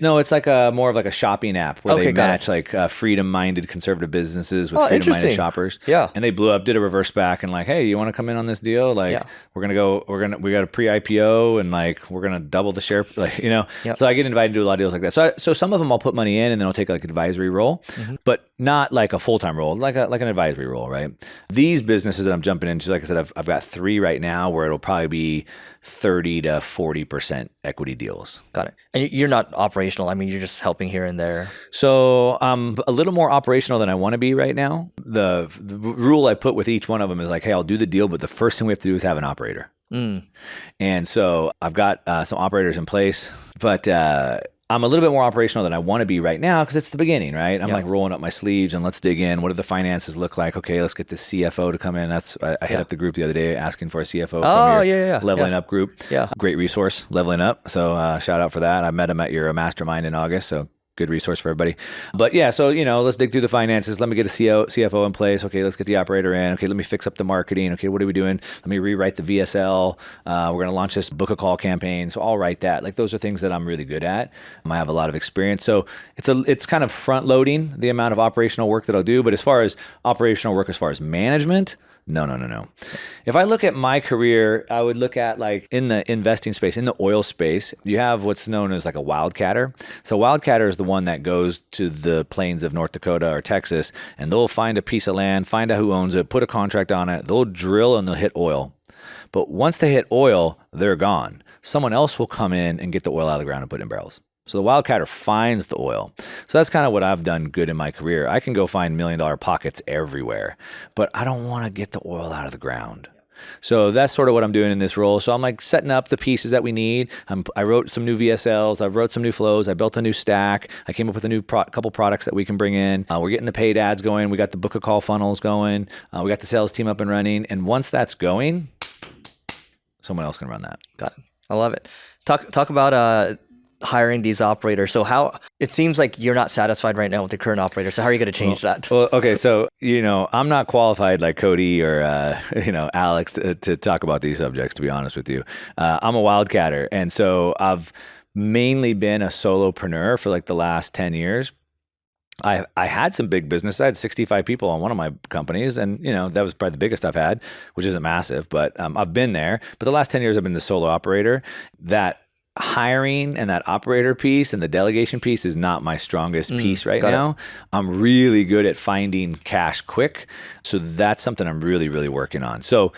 No, it's like more of like a shopping app where they match like freedom-minded conservative businesses with freedom-minded shoppers. Yeah, and they blew up, did a reverse SPAC, and like, hey, you want to come in on this deal? Like, we got a pre-IPO, and like we're gonna double the share, like So I get invited to a lot of deals like that. So some of them I'll put money in, and then I'll take like an advisory role, but not like a full-time role, like an advisory role, right? These businesses that I'm jumping into, like I said, I've got 3 right now where it'll probably be 30 to 40% equity deals. Got it. And you're not operational. I mean, you're just helping here and there. So I'm a little more operational than I want to be right now. The rule I put with each one of them is like, hey, I'll do the deal, but the first thing we have to do is have an operator. And so I've got some operators in place, but I'm a little bit more operational than I want to be right now because it's the beginning, right? I'm like rolling up my sleeves and let's dig in. What do the finances look like? Okay, let's get the CFO to come in. I hit up the group the other day asking for a CFO from your Leveling Up group. Yeah. Great resource, Leveling Up. So shout out for that. I met him at your mastermind in August. So good resource for everybody. But yeah, so let's dig through the finances. Let me get a CFO in place. Okay, let's get the operator in. Okay, let me fix up the marketing. Okay, what are we doing? Let me rewrite the VSL. We're going to launch this book a call campaign. So I'll write that. Like those are things that I'm really good at. I have a lot of experience. So it's kind of front loading the amount of operational work that I'll do. But as far as operational work, as far as management, no. If I look at my career, I would look at like in the investing space, in the oil space, you have what's known as like a wildcatter. So wildcatter is the one that goes to the plains of North Dakota or Texas, and they'll find a piece of land, find out who owns it, put a contract on it, they'll drill and they'll hit oil. But once they hit oil, they're gone. Someone else will come in and get the oil out of the ground and put it in barrels. So the wildcatter finds the oil. So that's kind of what I've done good in my career. I can go find $1 million pockets everywhere, but I don't want to get the oil out of the ground. So that's sort of what I'm doing in this role. So I'm like setting up the pieces that we need. I wrote some new VSLs. I wrote some new flows. I built a new stack. I came up with a new couple products that we can bring in. We're getting the paid ads going. We got the book a call funnels going. We got the sales team up and running. And once that's going, someone else can run that. Got it. I love it. Talk about hiring these operators. So how it seems like you're not satisfied right now with the current operator. So how are you going to change that? Well, okay. So, I'm not qualified like Cody or, Alex to talk about these subjects, to be honest with you. I'm a wildcatter. And so I've mainly been a solopreneur for like the last 10 years. I had some big business. I had 65 people on one of my companies, and that was probably the biggest I've had, which isn't massive, but I've been there. But the last 10 years I've been the solo operator. That hiring and that operator piece and the delegation piece is not my strongest piece right now. I'm really good at finding cash quick. So that's something I'm really, really working on. So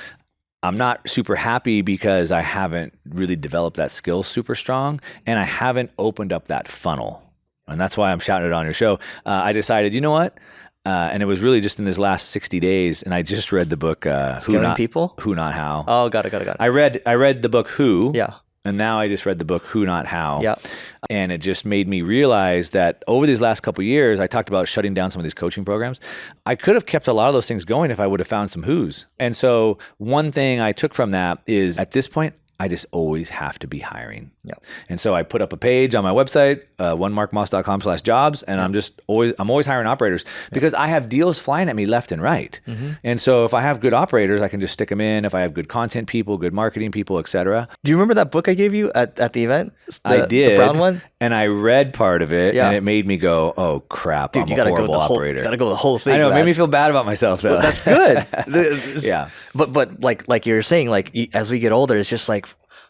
I'm not super happy because I haven't really developed that skill super strong, and I haven't opened up that funnel. And that's why I'm shouting it on your show. I decided, you know what? And it was really just in this last 60 days, and I just read the book Who Not How. Oh, got it. I read the book Who. Yeah. And now I just read the book Who Not How. Yeah. And it just made me realize that over these last couple of years, I talked about shutting down some of these coaching programs. I could have kept a lot of those things going if I would have found some who's. And so one thing I took from that is at this point, I just always have to be hiring. Yeah. And so I put up a page on my website, onemarkmoss.com/jobs. And I'm always hiring operators because I have deals flying at me left and right. Mm-hmm. And so if I have good operators, I can just stick them in. If I have good content people, good marketing people, etc. Do you remember that book I gave you at the event? I did. The brown one? And I read part of it, and it made me go, "Oh crap! Dude, I'm a horrible operator." You gotta go the whole thing. I know. It made me feel bad about myself, though. Well, that's good. Yeah. But like you're saying, like as we get older, it's just like,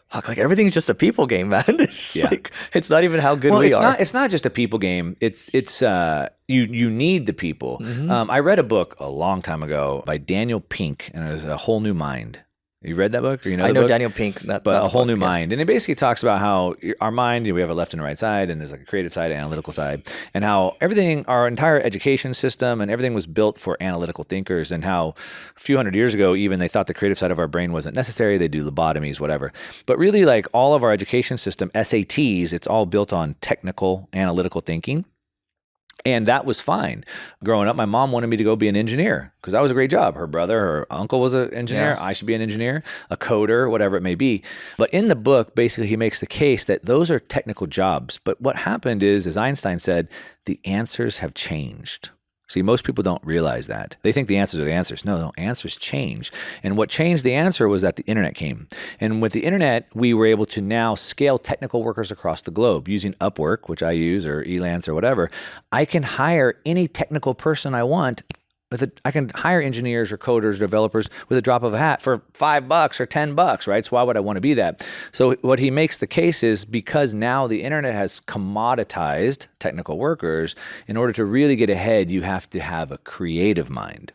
fuck, like everything's just a people game, man. It's like it's not even how good we are. It's not just a people game. It's you need the people. Mm-hmm. I read a book a long time ago by Daniel Pink, and it was A Whole New Mind. You read that book? Or I know book? Daniel Pink. But A Whole New Mind. And it basically talks about how our mind, we have a left and a right side, and there's like a creative side, an analytical side, and how our entire education system and everything was built for analytical thinkers, and how a few hundred years ago, even they thought the creative side of our brain wasn't necessary. They do lobotomies, whatever. But really, like all of our education system, SATs, it's all built on technical, analytical thinking. And that was fine. Growing up, my mom wanted me to go be an engineer because that was a great job. Her brother, her uncle was an engineer. I should be an engineer, a coder, whatever it may be. But in the book, basically, he makes the case that those are technical jobs. But what happened is, as Einstein said, the answers have changed. See, most people don't realize that. They think the answers are the answers. No, answers change. And what changed the answer was that the internet came. And with the internet, we were able to now scale technical workers across the globe using Upwork, which I use, or Elance or whatever. I can hire any technical person I want. I can hire engineers or coders, developers with a drop of a hat for $5 or $10, right? So why would I want to be that? So what he makes the case is because now the internet has commoditized technical workers, in order to really get ahead, you have to have a creative mind.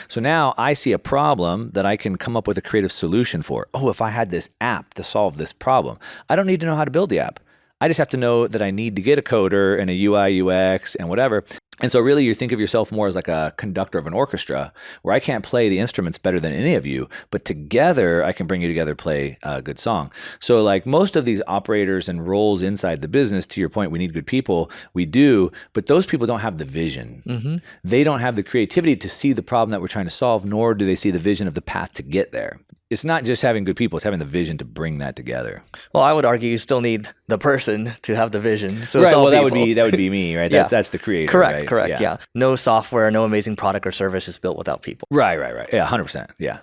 So now I see a problem that I can come up with a creative solution for. Oh, if I had this app to solve this problem, I don't need to know how to build the app. I just have to know that I need to get a coder and a UI, UX, and whatever. And so really you think of yourself more as like a conductor of an orchestra where I can't play the instruments better than any of you, but together I can bring you together to play a good song. So like most of these operators and roles inside the business, to your point, we need good people. We do, but those people don't have the vision. Mm-hmm. They don't have the creativity to see the problem that we're trying to solve, nor do they see the vision of the path to get there. It's not just having good people, it's having the vision to bring that together. Well, I would argue you still need the person to have the vision. So right, it's all well, people. that would be me, right? That's the creator. Correct, right? yeah. No software, no amazing product or service is built without people. Right. Yeah, 100%. Yeah.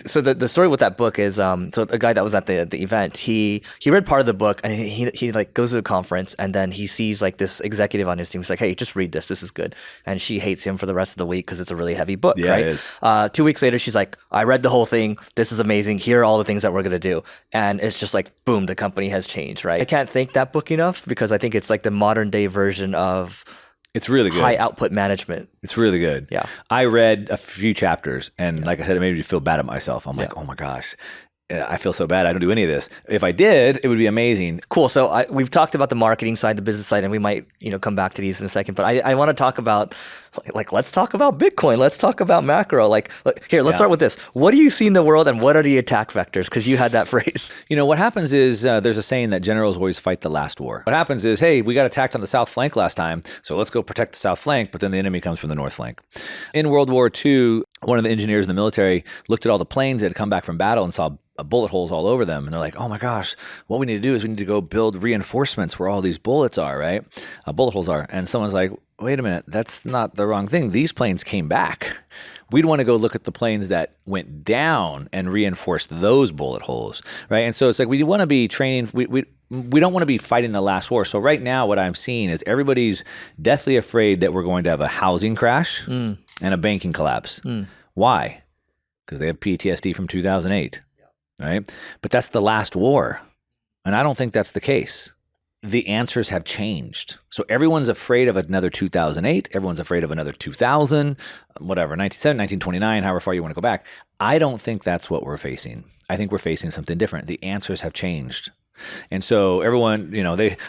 So the story with that book is so a guy that was at the event, he read part of the book and he like goes to a conference and then he sees like this executive on his team. He's like, hey, just read this. This is good. And she hates him for the rest of the week because it's a really heavy book, right? It is. 2 weeks later, she's like, I read the whole thing. This is amazing. Here are all the things that we're going to do. And it's just like, boom, the company has changed, right? I can't thank that book enough because I think it's like the modern day version of it's really good. High output management. It's really good. Yeah. I read a few chapters and like I said, it made me feel bad at myself. I'm like, oh my gosh, I feel so bad. I don't do any of this. If I did, it would be amazing. Cool. So we've talked about the marketing side, the business side, and we might, come back to these in a second. But I want to talk about, let's talk about Bitcoin. Let's talk about macro. Let's start with this. What do you see in the world, and what are the attack vectors? Because you had that phrase. What happens is there's a saying that generals always fight the last war. What happens is, hey, we got attacked on the south flank last time, so let's go protect the south flank. But then the enemy comes from the north flank. In World War II, one of the engineers in the military looked at all the planes that had come back from battle and saw bullet holes all over them. And they're like, oh my gosh, what we need to do is we need to go build reinforcements where all these bullets are, right? Bullet holes are. And someone's like, wait a minute, that's not the wrong thing. These planes came back. We'd want to go look at the planes that went down and reinforce those bullet holes, right? And so it's like we want to be training, we don't want to be fighting the last war. So right now what I'm seeing is everybody's deathly afraid that we're going to have a housing crash and a banking collapse. Why? Because they have PTSD from 2008. Right? But that's the last war. And I don't think that's the case. The answers have changed. So everyone's afraid of another 2008. Everyone's afraid of another 2000, whatever, 1997, 1929, however far you want to go back. I don't think that's what we're facing. I think we're facing something different. The answers have changed. And so everyone,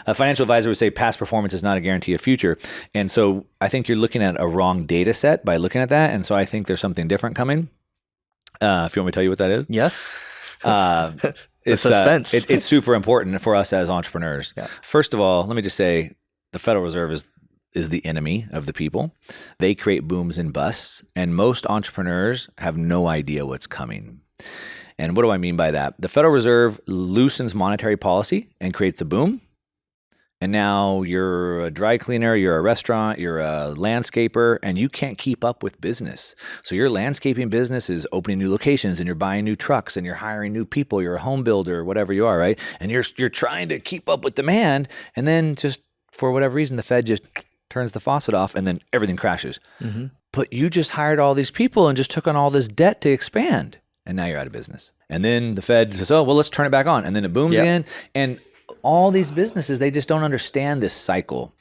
a financial advisor would say past performance is not a guarantee of future. And so I think you're looking at a wrong data set by looking at that. And so I think there's something different coming. If you want me to tell you what that is? Yes. It's suspense. It's super important for us as entrepreneurs. Yeah. First of all, let me just say the Federal Reserve is the enemy of the people. They create booms and busts, and most entrepreneurs have no idea what's coming. And what do I mean by that? The Federal Reserve loosens monetary policy and creates a boom. And now you're a dry cleaner, you're a restaurant, you're a landscaper, and you can't keep up with business. So your landscaping business is opening new locations and you're buying new trucks and you're hiring new people, you're a home builder, whatever you are, right? And you're trying to keep up with demand, and then just for whatever reason, the Fed just turns the faucet off and then everything crashes. Mm-hmm. But you just hired all these people and just took on all this debt to expand, and now you're out of business. And then the Fed says, oh, well, let's turn it back on. And then it booms again. And all these businesses, they just don't understand this cycle.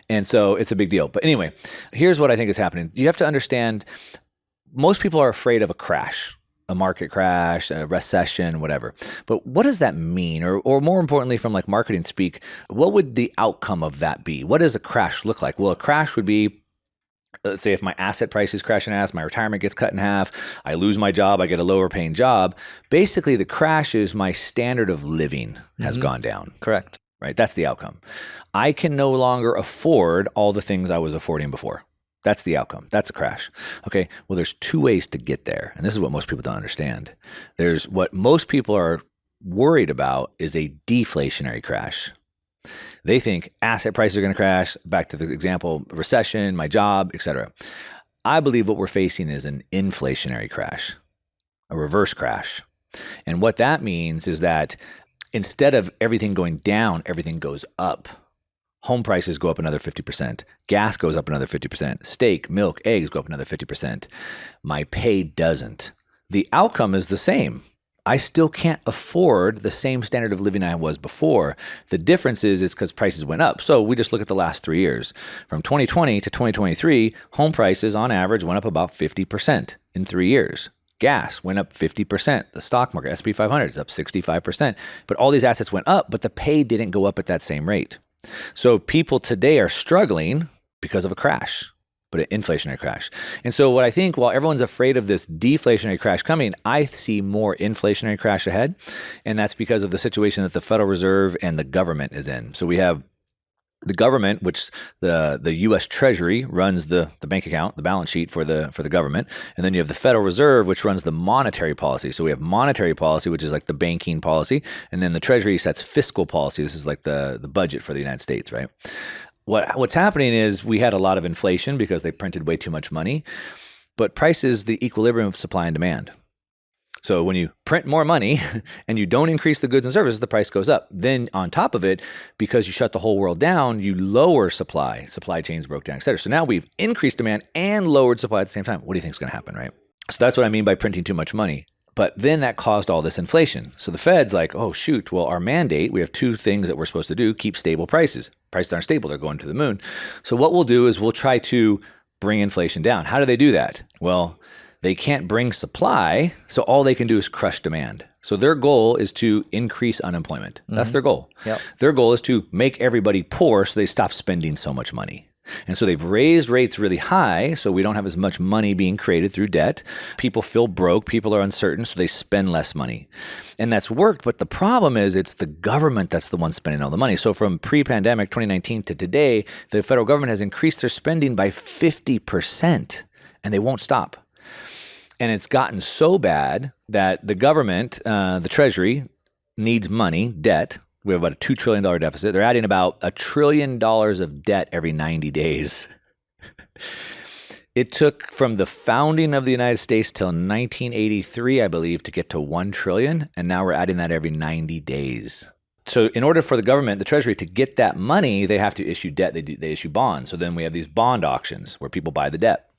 And so it's a big deal. But anyway, here's what I think is happening. You have to understand, most people are afraid of a crash, a market crash, a recession, whatever. But what does that mean? Or more importantly, from like marketing speak, what would the outcome of that be? What does a crash look like? Well, a crash would be, let's say if my asset prices crash in half, my retirement gets cut in half, I lose my job, I get a lower paying job. Basically, the crash is my standard of living has gone down. Correct. right? That's the outcome. I can no longer afford all the things I was affording before. That's the outcome. That's a crash. Okay. Well, there's two ways to get there. And this is what most people don't understand. There's what most people are worried about is a deflationary crash. They think asset prices are going to crash. Back to the example, recession, my job, etc. I believe what we're facing is an inflationary crash, a reverse crash. And what that means is that instead of everything going down, everything goes up. Home prices go up another 50%. Gas goes up another 50%. Steak, milk, eggs go up another 50%. My pay doesn't. The outcome is the same. I still can't afford the same standard of living I was before. The difference is it's because prices went up. So we just look at the last 3 years. From 2020 to 2023, home prices on average went up about 50% in 3 years. Gas went up 50%. The stock market, S&P 500, is up 65%. But all these assets went up, but the pay didn't go up at that same rate. So people today are struggling because of a crash, but an inflationary crash. And so what I think, while everyone's afraid of this deflationary crash coming, I see more inflationary crash ahead. And that's because of the situation that the Federal Reserve and the government is in. So we have the government, which the U.S. Treasury runs the bank account, the balance sheet for the government. And then you have the Federal Reserve, which runs the monetary policy. So we have monetary policy, which is like the banking policy. And then the Treasury sets fiscal policy. This is like the budget for the United States, right? What's happening is we had a lot of inflation because they printed way too much money. But price is the equilibrium of supply and demand. So when you print more money and you don't increase the goods and services, the price goes up. Then on top of it, because you shut the whole world down, you lower supply. Supply chains broke down, et cetera. So now we've increased demand and lowered supply at the same time. What do you think is going to happen, right? So that's what I mean by printing too much money. But then that caused all this inflation. So the Fed's like, oh, shoot, well, our mandate, we have two things that we're supposed to do, keep stable prices. Prices aren't stable, they're going to the moon. So what we'll do is we'll try to bring inflation down. How do they do that? Well, they can't bring supply, so all they can do is crush demand. So their goal is to increase unemployment. That's their goal. Yep. Their goal is to make everybody poor so they stop spending so much money. And so they've raised rates really high, so we don't have as much money being created through debt. People feel broke, people are uncertain, so they spend less money. And that's worked, but the problem is it's the government that's the one spending all the money. So from pre-pandemic 2019 to today, the federal government has increased their spending by 50%, and they won't stop. And it's gotten so bad that the government, the Treasury, needs money, debt. We have about a $2 trillion deficit. They're adding about $1 trillion of debt every 90 days. It took from the founding of the United States till 1983, I believe, to get to $1 trillion. And now we're adding that every 90 days. So in order for the government, the Treasury, to get that money, they have to issue debt. They issue bonds. So then we have these bond auctions where people buy the debt.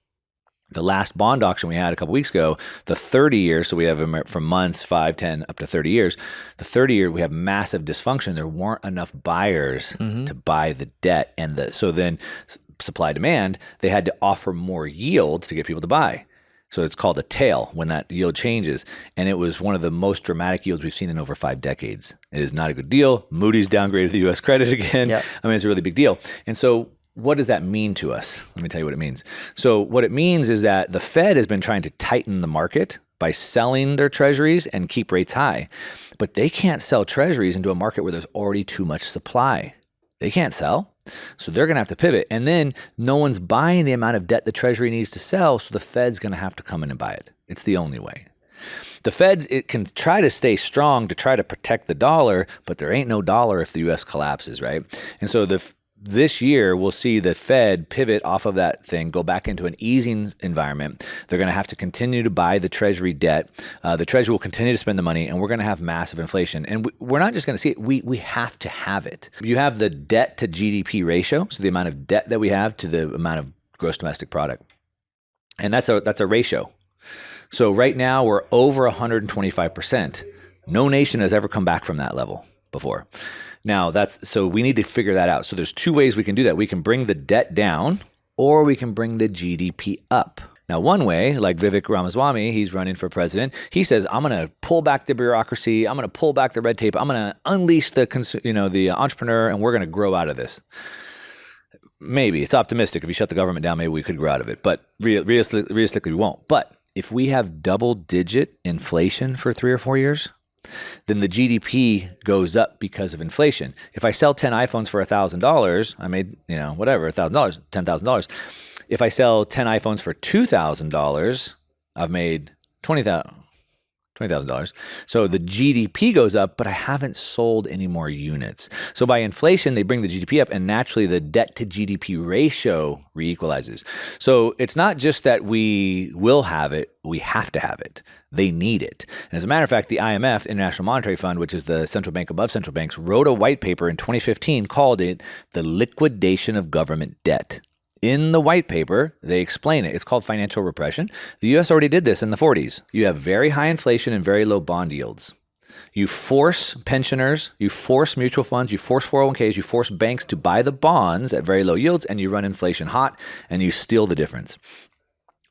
The last bond auction we had a couple weeks ago, the 30 years, so we have them from months, 5, 10, up to 30 years. The 30 year, we have massive dysfunction. There weren't enough buyers to buy the debt. So then supply demand, they had to offer more yield to get people to buy. So it's called a tail when that yield changes. And it was one of the most dramatic yields we've seen in over 5 decades. It is not a good deal. Moody's downgraded the U.S. credit again. Yep. I mean, it's a really big deal. And so what does that mean to us? Let me tell you what it means. So what it means is that the Fed has been trying to tighten the market by selling their treasuries and keep rates high. But they can't sell treasuries into a market where there's already too much supply. They can't sell. So they're going to have to pivot. And then no one's buying the amount of debt the Treasury needs to sell, so the Fed's going to have to come in and buy it. It's the only way. The Fed, it can try to stay strong to try to protect the dollar, but there ain't no dollar if the U.S. collapses, right? And so this year, we'll see the Fed pivot off of that thing, go back into an easing environment. They're going to have to continue to buy the Treasury debt. The Treasury will continue to spend the money, and we're going to have massive inflation. And we're not just going to see it. We have to have it. You have the debt to GDP ratio, so the amount of debt that we have to the amount of gross domestic product. And that's a ratio. So right now, we're over 125%. No nation has ever come back from that level before. Now, so we need to figure that out. So there's 2 ways we can do that. We can bring the debt down, or we can bring the GDP up. Now, one way, like Vivek Ramaswamy, he's running for president. He says, I'm going to pull back the bureaucracy. I'm going to pull back the red tape. I'm going to unleash the entrepreneur, and we're going to grow out of this. Maybe. It's optimistic. If you shut the government down, maybe we could grow out of it. But realistically, we won't. But if we have double-digit inflation for 3 or 4 years, then the GDP goes up because of inflation. If I sell 10 iPhones for $1,000, I made, whatever, $1,000, $10,000. If I sell 10 iPhones for $2,000, I've made $20,000. So the GDP goes up, but I haven't sold any more units. So by inflation, they bring the GDP up, and naturally the debt to GDP ratio re-equalizes. So it's not just that we will have it, we have to have it. They need it. And as a matter of fact, the IMF, International Monetary Fund, which is the central bank above central banks, wrote a white paper in 2015, called it the liquidation of government debt. In the white paper, they explain it. It's called financial repression. The U.S. already did this in the 40s. You have very high inflation and very low bond yields. You force pensioners, you force mutual funds, you force 401ks, you force banks to buy the bonds at very low yields, and you run inflation hot, and you steal the difference.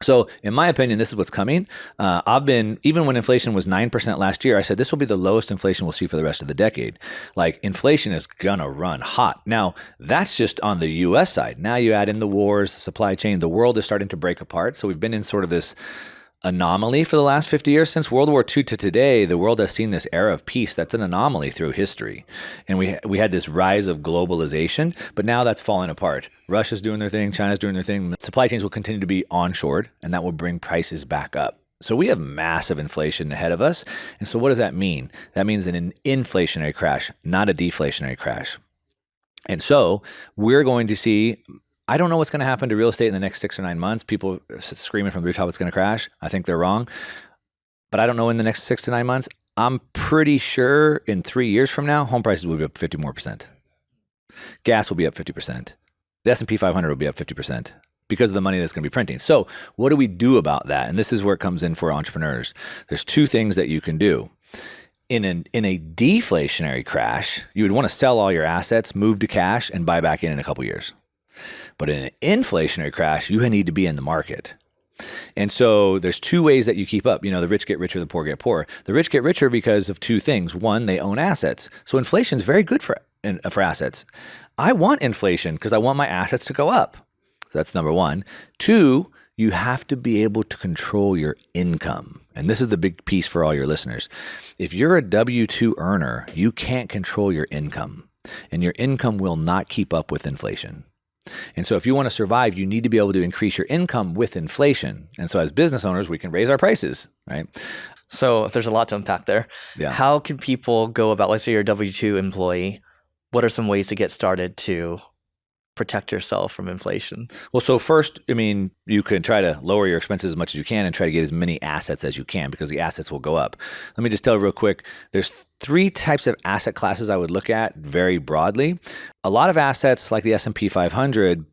So in my opinion, this is what's coming. Even when inflation was 9% last year, I said this will be the lowest inflation we'll see for the rest of the decade. Like, inflation is going to run hot. Now, that's just on the US side. Now you add in the wars, the supply chain, the world is starting to break apart. So we've been in sort of this anomaly for the last 50 years. Since World War II to today, the world has seen this era of peace that's an anomaly through history. And we had this rise of globalization, but now that's falling apart. Russia's doing their thing, China's doing their thing. Supply chains will continue to be onshored, and that will bring prices back up. So we have massive inflation ahead of us. And so what does that mean? That means an inflationary crash, not a deflationary crash. And so we're going to see, I don't know what's going to happen to real estate in the next 6 or 9 months. People screaming from the rooftop it's going to crash. I think they're wrong. But I don't know in the next 6 to 9 months. I'm pretty sure in 3 years from now, home prices will be up 50 more percent. Gas will be up 50%. The S&P 500 will be up 50% because of the money that's going to be printing. So what do we do about that? And this is where it comes in for entrepreneurs. There's 2 things that you can do. In a deflationary crash, you would want to sell all your assets, move to cash, and buy back in a couple years. But in an inflationary crash, you need to be in the market. And so there's 2 ways that you keep up. The rich get richer, the poor get poorer. The rich get richer because of 2 things. One, they own assets. So inflation is very good for assets. I want inflation because I want my assets to go up. So that's number 1. 2, you have to be able to control your income. And this is the big piece for all your listeners. If you're a W-2 earner, you can't control your income. And your income will not keep up with inflation. And so if you want to survive, you need to be able to increase your income with inflation. And so as business owners, we can raise our prices, right? So there's a lot to unpack there. Yeah. How can people go about, let's say you're a W-2 employee, what are some ways to get started to protect yourself from inflation? Well, so first, you can try to lower your expenses as much as you can and try to get as many assets as you can because the assets will go up. Let me just tell you real quick, there's 3 types of asset classes I would look at very broadly. A lot of assets like the S&P 500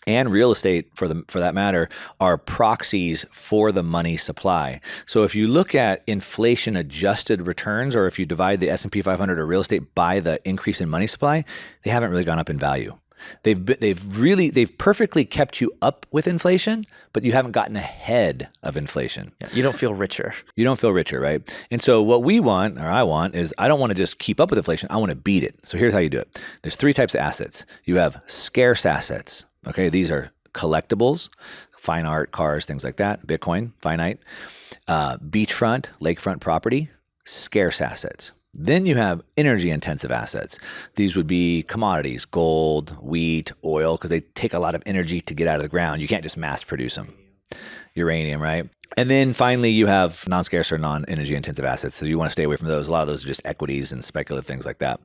and real estate, for that matter, are proxies for the money supply. So if you look at inflation-adjusted returns, or if you divide the S&P 500 or real estate by the increase in money supply, they haven't really gone up in value. They've perfectly kept you up with inflation, but you haven't gotten ahead of inflation. Yeah, you don't feel richer. You don't feel richer, right? And so what we want, or I want, is I don't want to just keep up with inflation. I want to beat it. So here's how you do it. There's 3 types of assets. You have scarce assets. Okay, these are collectibles, fine art, cars, things like that. Bitcoin, finite. Beachfront, lakefront property, scarce assets. Then you have energy-intensive assets. These would be commodities, gold, wheat, oil, because they take a lot of energy to get out of the ground. You can't just mass produce them. Uranium, right? And then finally, you have non-scarce or non-energy intensive assets. So you want to stay away from those. A lot of those are just equities and speculative things like that.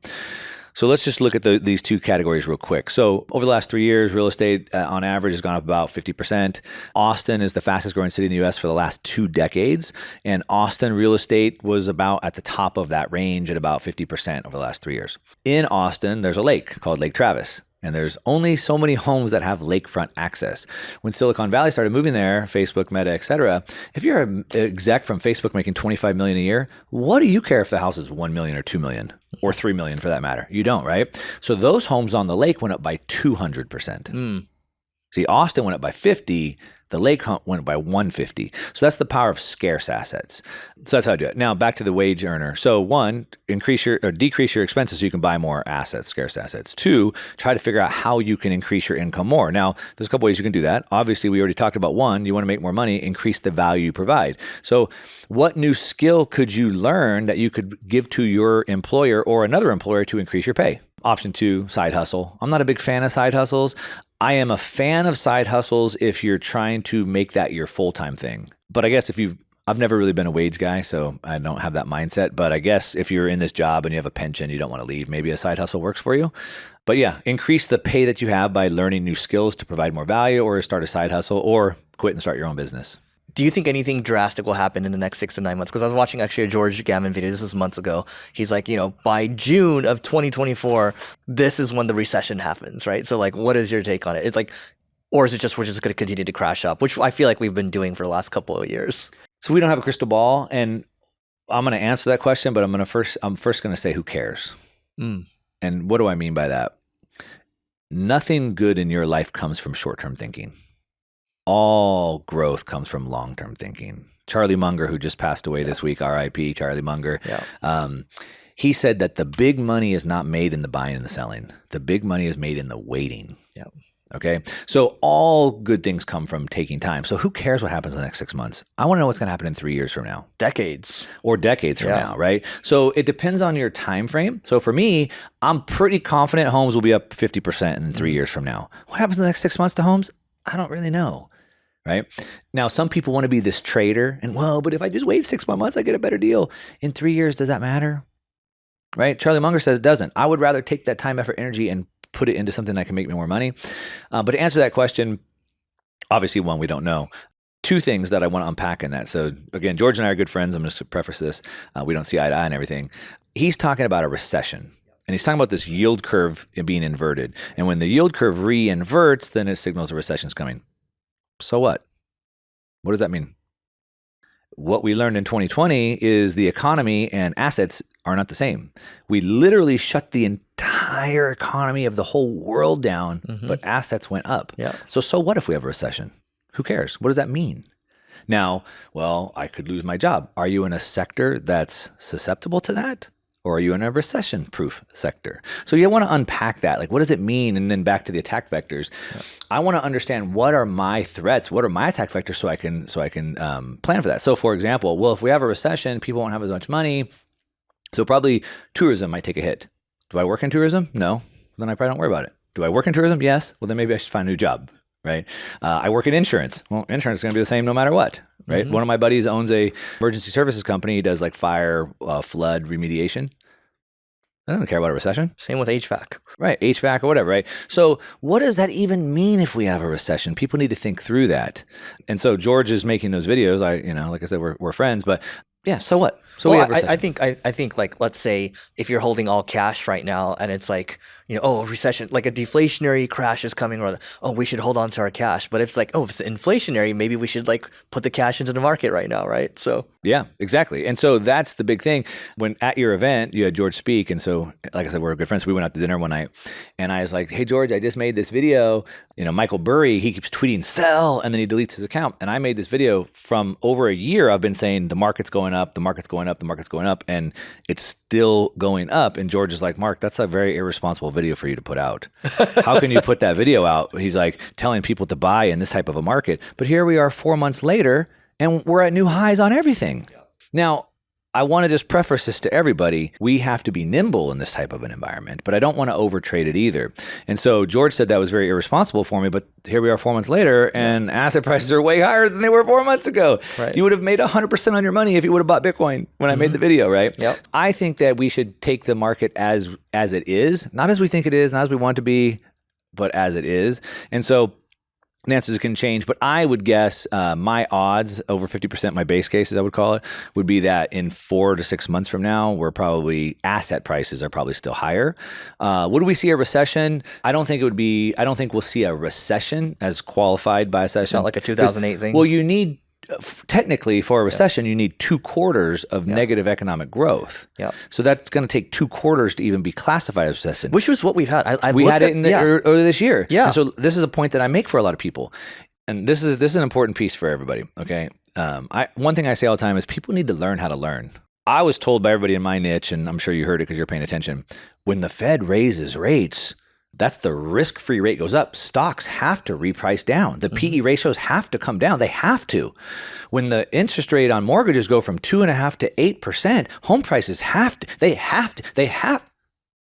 So let's just look at these 2 categories real quick. So over the last 3 years, real estate on average has gone up about 50%. Austin is the fastest growing city in the U.S. for the last 2 decades. And Austin real estate was about at the top of that range at about 50% over the last 3 years. In Austin, there's a lake called Lake Travis. And there's only so many homes that have lakefront access. When Silicon Valley started moving there, Facebook, Meta, et cetera, if you're an exec from Facebook making $25 million a year, what do you care if the house is $1 million or $2 million or $3 million for that matter? You don't, right? So those homes on the lake went up by 200%. See, Austin went up by 50. The lake hunt went up by 150. So that's the power of scarce assets. So that's how I do it. Now back to the wage earner. So one, decrease your expenses so you can buy more assets, scarce assets. Two, try to figure out how you can increase your income more. Now, there's a couple ways you can do that. Obviously, we already talked about one, you want to make more money, increase the value you provide. So what new skill could you learn that you could give to your employer or another employer to increase your pay? Option two, side hustle. I'm not a big fan of side hustles. I am a fan of side hustles if you're trying to make that your full-time thing. But I guess I've never really been a wage guy, so I don't have that mindset. But I guess if you're in this job and you have a pension, you don't want to leave, maybe a side hustle works for you. But yeah, increase the pay that you have by learning new skills to provide more value, or start a side hustle, or quit and start your own business. Do you think anything drastic will happen in the next 6 to 9 months? Because I was watching actually a George Gammon video. This is months ago. He's like, by June of 2024, this is when the recession happens, right? So like, what is your take on it? It's like, or is it just we're just going to continue to crash up, which I feel like we've been doing for the last couple of years? So we don't have a crystal ball, and I'm going to answer that question, but I'm first going to say, who cares? And what do I mean by that? Nothing good in your life comes from short-term thinking. All growth comes from long-term thinking. Charlie Munger, who just passed away this week, R.I.P. Charlie Munger, he said that the big money is not made in the buying and the selling. The big money is made in the waiting. Okay. So all good things come from taking time. So who cares what happens in the next 6 months? I want to know what's going to happen in 3 years from now. Decades from now, right? So it depends on your time frame. So for me, I'm pretty confident homes will be up 50% in 3 years from now. What happens in the next 6 months to homes? I don't really know. Right? Now, some people want to be this trader and, but if I just wait 6 more months, I get a better deal. In 3 years, does that matter? Right? Charlie Munger says it doesn't. I would rather take that time, effort, energy and put it into something that can make me more money. But to answer that question, obviously, one, we don't know. Two things that I want to unpack in that. So again, George and I are good friends. I'm going to preface this. We don't see eye to eye and everything. He's talking about a recession. And he's talking about this yield curve being inverted. And when the yield curve re-inverts, then it signals a recession's coming. So what? What does that mean? What we learned in 2020 is the economy and assets are not the same. We literally shut the entire economy of the whole world down, but assets went up. So what if we have a recession? Who cares? What does that mean? Now, I could lose my job. Are you in a sector that's susceptible to that? Or are you in a recession-proof sector? So you want to unpack that. Like, what does it mean? And then back to the attack vectors. I want to understand, what are my threats? What are my attack vectors so I can plan for that? So for example, if we have a recession, people won't have as much money. So probably tourism might take a hit. Do I work in tourism? No. Then I probably don't worry about it. Do I work in tourism? Yes. Well, then maybe I should find a new job, right? I work in insurance. Well, insurance is going to be the same no matter what. Right. One of my buddies owns a emergency services company. He does like fire, flood remediation. I don't care about a recession. Same with HVAC. Right. HVAC or whatever. Right. So what does that even mean if we have a recession? People need to think through that. And so George is making those videos. Like I said, we're friends, but yeah. So what? So we have a recession. I think like, let's say if you're holding all cash right now and it's like, recession, like a deflationary crash is coming, or, we should hold on to our cash. But if it's like, if it's inflationary, maybe we should like put the cash into the market right now, right? So yeah, exactly. And so that's the big thing. When at your event, you had George speak. And so, like I said, we're good friends. We went out to dinner one night and I was like, hey, George, I just made this video. Michael Burry, he keeps tweeting sell, and then he deletes his account. And I made this video from over a year. I've been saying the market's going up, the market's going up, the market's going up, and it's still going up. And George is like, Mark, that's a very irresponsible video for you to put out. How can you put that video out? He's like telling people to buy in this type of a market. But here we are 4 months later and we're at new highs on everything. Now, I want to just preface this to everybody. We have to be nimble in this type of an environment, but I don't want to overtrade it either. And so George said that was very irresponsible for me, but here we are 4 months later and asset prices are way higher than they were 4 months ago. Right. You would have made 100% on your money if you would have bought Bitcoin when I made the video, right? Yep. I think that we should take the market as it is, not as we think it is, not as we want it to be, but as it is. And so the answers can change, but I would guess my odds over 50%, my base case, as I would call it, would be that in 4 to 6 months from now, asset prices are probably still higher. Would we see a recession? I don't think we'll see a recession as qualified by a recession. Not like a 2008 thing? Well, you need technically for a recession, you need 2 quarters of negative economic growth. Yeah. So that's going to take 2 quarters to even be classified as recession. Which was what we've had. We had it earlier this year. Yeah. And so this is a point that I make for a lot of people. And this is an important piece for everybody. Okay. One thing I say all the time is people need to learn how to learn. I was told by everybody in my niche, and I'm sure you heard it because you're paying attention, when the Fed raises rates, that's the risk-free rate goes up. Stocks have to reprice down. The PE ratios have to come down. They have to. When the interest rate on mortgages go from 2.5% to 8%, home prices have to. They have to.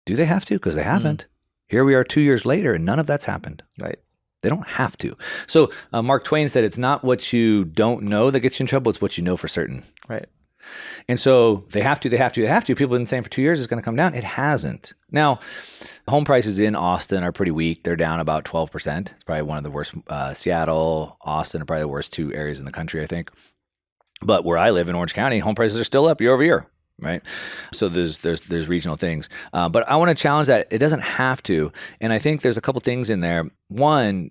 Do they have to? Because they haven't. Here we are 2 years later, and none of that's happened. Right. They don't have to. So Mark Twain said, it's not what you don't know that gets you in trouble. It's what you know for certain. Right. And so they have to. People have been saying for 2 years it's going to come down. It hasn't. Now, home prices in Austin are pretty weak. They're down about 12%. It's probably one of the worst. Seattle, Austin are probably the worst 2 areas in the country, I think. But where I live in Orange County, home prices are still up year over year. Right. So there's regional things. But I want to challenge that. It doesn't have to. And I think there's a couple things in there. One,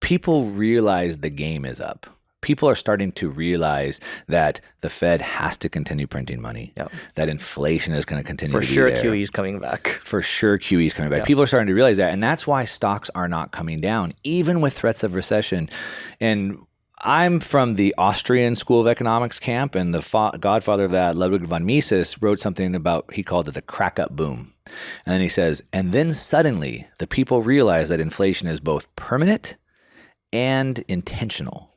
people realize the game is up. People are starting to realize that the Fed has to continue printing money, that inflation is going to continue to be there. For sure, QE is coming back. For sure, QE is coming back. People are starting to realize that. And that's why stocks are not coming down, even with threats of recession. And I'm from the Austrian School of Economics camp, and the godfather of that, Ludwig von Mises, wrote something about, he called it the crack-up boom. And then he says, and then suddenly the people realize that inflation is both permanent and intentional.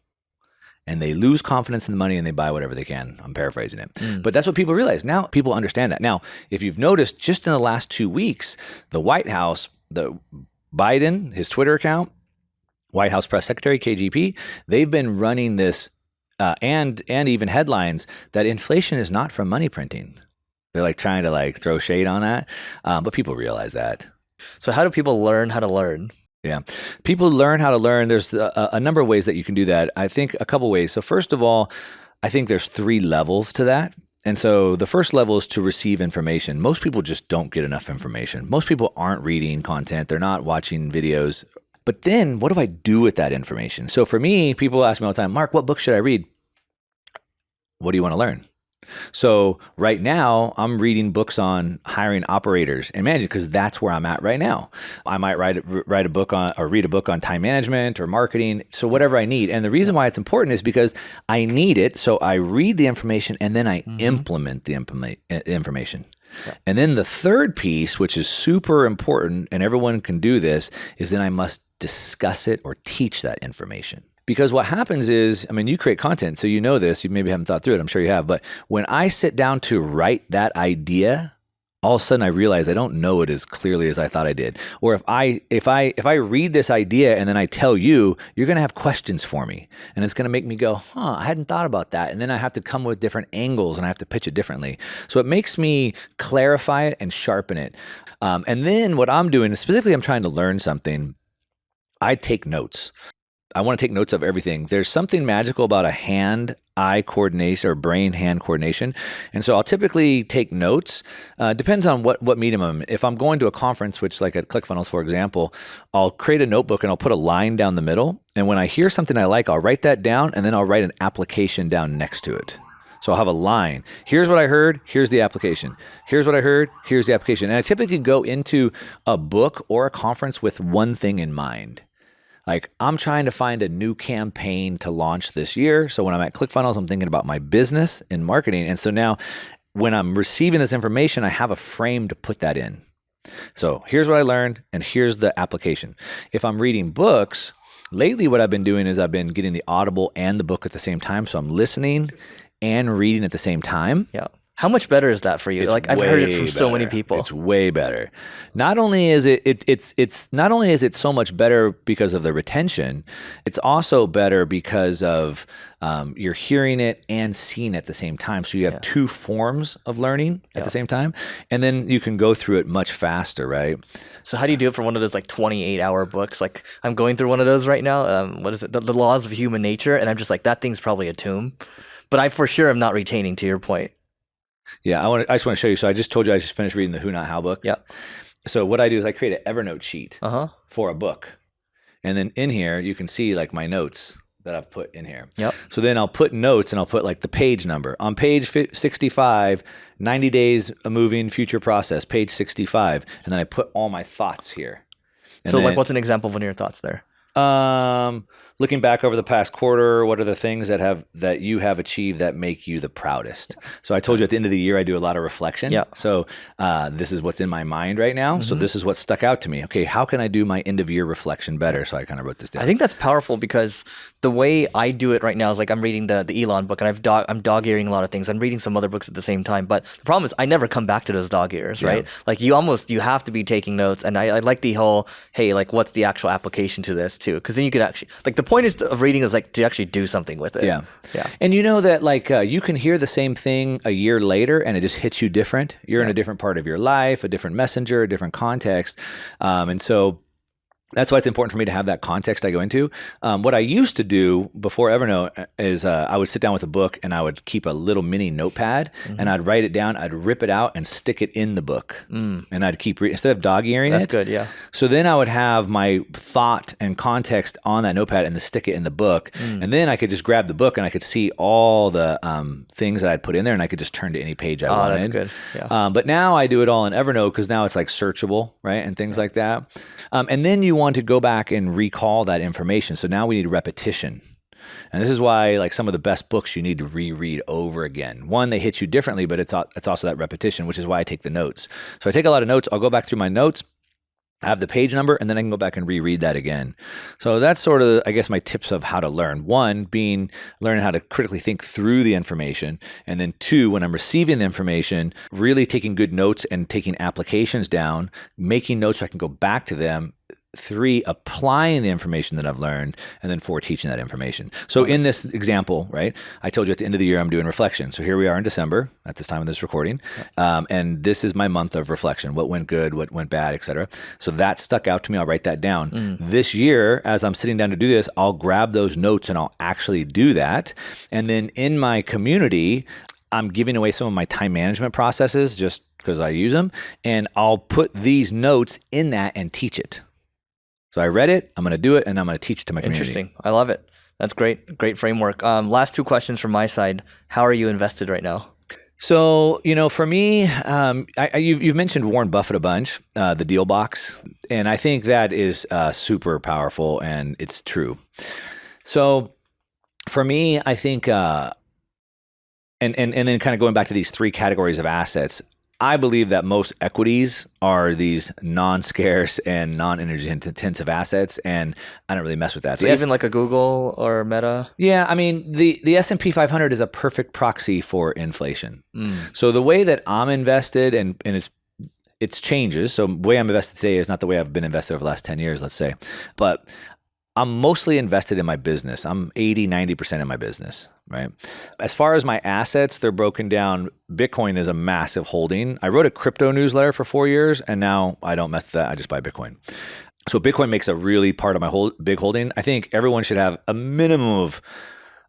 And they lose confidence in the money and they buy whatever they can. I'm paraphrasing it. But that's what people realize. Now people understand that. Now, if you've noticed, just in the last 2 weeks, the White House, the Biden, his Twitter account, White House Press Secretary, KGP, they've been running this and even headlines that inflation is not from money printing. They're like trying to like throw shade on that. But people realize that. So how do people learn how to learn? Yeah. People learn how to learn. There's a number of ways that you can do that. I think a couple ways. So first of all, I think there's 3 levels to that. And so the first level is to receive information. Most people just don't get enough information. Most people aren't reading content. They're not watching videos. But then what do I do with that information? So for me, people ask me all the time, Mark, what book should I read? What do you want to learn? So right now, I'm reading books on hiring operators and managing because that's where I'm at right now. I might write a book on or read a book on time management or marketing. So whatever I need. And the reason why it's important is because I need it. So I read the information and then I implement the information. Yeah. And then the third piece, which is super important, and everyone can do this, is then I must discuss it or teach that information. Because what happens is, I mean, you create content, so you know this, you maybe haven't thought through it, I'm sure you have, but when I sit down to write that idea, all of a sudden I realize I don't know it as clearly as I thought I did. Or if I read this idea and then I tell you, you're going to have questions for me. And it's going to make me go, I hadn't thought about that. And then I have to come with different angles and I have to pitch it differently. So it makes me clarify it and sharpen it. And then what I'm doing is specifically I'm trying to learn something. I take notes. I want to take notes of everything. There's something magical about a hand-eye coordination or brain-hand coordination. And so I'll typically take notes. Depends on what medium I'm in. If I'm going to a conference, which like at ClickFunnels, for example, I'll create a notebook and I'll put a line down the middle. And when I hear something I like, I'll write that down and then I'll write an application down next to it. So I'll have a line. Here's what I heard. Here's the application. Here's what I heard. Here's the application. And I typically go into a book or a conference with one thing in mind. Like I'm trying to find a new campaign to launch this year. So when I'm at ClickFunnels, I'm thinking about my business and marketing. And so now when I'm receiving this information, I have a frame to put that in. So here's what I learned and here's the application. If I'm reading books, lately what I've been doing is I've been getting the Audible and the book at the same time. So I'm listening and reading at the same time. Yeah. How much better is that for you? Like I've heard it from so many people. It's way better. Not only is it so much better because of the retention, it's also better because of you're hearing it and seeing it at the same time. So you have 2 forms of learning at the same time, and then you can go through it much faster, right? So how do you do it for one of those like 28-hour books? Like I'm going through one of those right now. What is it? The Laws of Human Nature, and I'm just like that thing's probably a tomb, but I for sure am not retaining. To your point. Yeah, I just want to show you. So I just told you I just finished reading the Who Not How book. Yeah. So what I do is I create an Evernote sheet for a book. And then in here, you can see like my notes. that I've put in here. Yep. So then I'll put notes and I'll put like the page number. On page 65, 90 days a moving future process, page 65. And then I put all my thoughts here. And So then, like, what's an example of one of your thoughts there? Looking back over the past quarter, what are the things that you have achieved that make you the proudest? So I told you at the end of the year, I do a lot of reflection. Yeah. So this is what's in my mind right now. So this is what stuck out to me. Okay, how can I do my end of year reflection better? So I kind of wrote this down. I think that's powerful because the way I do it right now is like I'm reading the Elon book and I'm dog earing a lot of things. I'm reading some other books at the same time. But the problem is I never come back to those dog ears, right? Like you have to be taking notes. And I like the whole, hey, like what's the actual application to this too? Because then you could actually, like the point of reading is like to actually do something with it. Yeah. Yeah. And you know that like you can hear the same thing a year later and it just hits you different. You're in a different part of your life, a different messenger, a different context. And so that's why it's important for me to have that context I go into. What I used to do before Evernote is I would sit down with a book and I would keep a little mini notepad and I'd write it down, I'd rip it out and stick it in the book. And I'd keep reading instead of dog earing it. That's good, yeah. So then I would have my thought and context on that notepad and then stick it in the book. And then I could just grab the book and I could see all the things that I'd put in there and I could just turn to any page I wanted. That's good, yeah. But now I do it all in Evernote because now it's like searchable, right? And things like that. And then you want to go back and recall that information. So now we need repetition. And this is why like some of the best books you need to reread over again. One, they hit you differently, but it's also that repetition, which is why I take the notes. So I take a lot of notes. I'll go back through my notes. I have the page number, and then I can go back and reread that again. So that's sort of, I guess, my tips of how to learn. One, learning how to critically think through the information. And then two, when I'm receiving the information, really taking good notes and taking applications down, making notes so I can go back to them. 3, applying the information that I've learned, and then 4, teaching that information. So in this example, right, I told you at the end of the year, I'm doing reflection. So here we are in December at this time of this recording. And this is my month of reflection. What went good, what went bad, et cetera. So that stuck out to me. I'll write that down. This year, as I'm sitting down to do this, I'll grab those notes and I'll actually do that. And then in my community, I'm giving away some of my time management processes just because I use them. And I'll put these notes in that and teach it. So I read it, I'm going to do it, and I'm going to teach it to my community. Interesting. I love it. That's great. Great framework. Last 2 questions from my side. How are you invested right now? So, for me, you've mentioned Warren Buffett a bunch, the deal box, and I think that is super powerful and it's true. So for me, I think, and then kind of going back to these 3 categories of assets, I believe that most equities are these non-scarce and non-energy intensive assets, and I don't really mess with that. So even like a Google or Meta? Yeah, I mean, the S&P 500 is a perfect proxy for inflation. So the way that I'm invested, and it's changes. So the way I'm invested today is not the way I've been invested over the last 10 years, let's say. But I'm mostly invested in my business. I'm 80, 90% in my business, right? As far as my assets, they're broken down. Bitcoin is a massive holding. I wrote a crypto newsletter for 4 years, and now I don't mess with that. I just buy Bitcoin. So Bitcoin makes a really part of my big holding. I think everyone should have a minimum of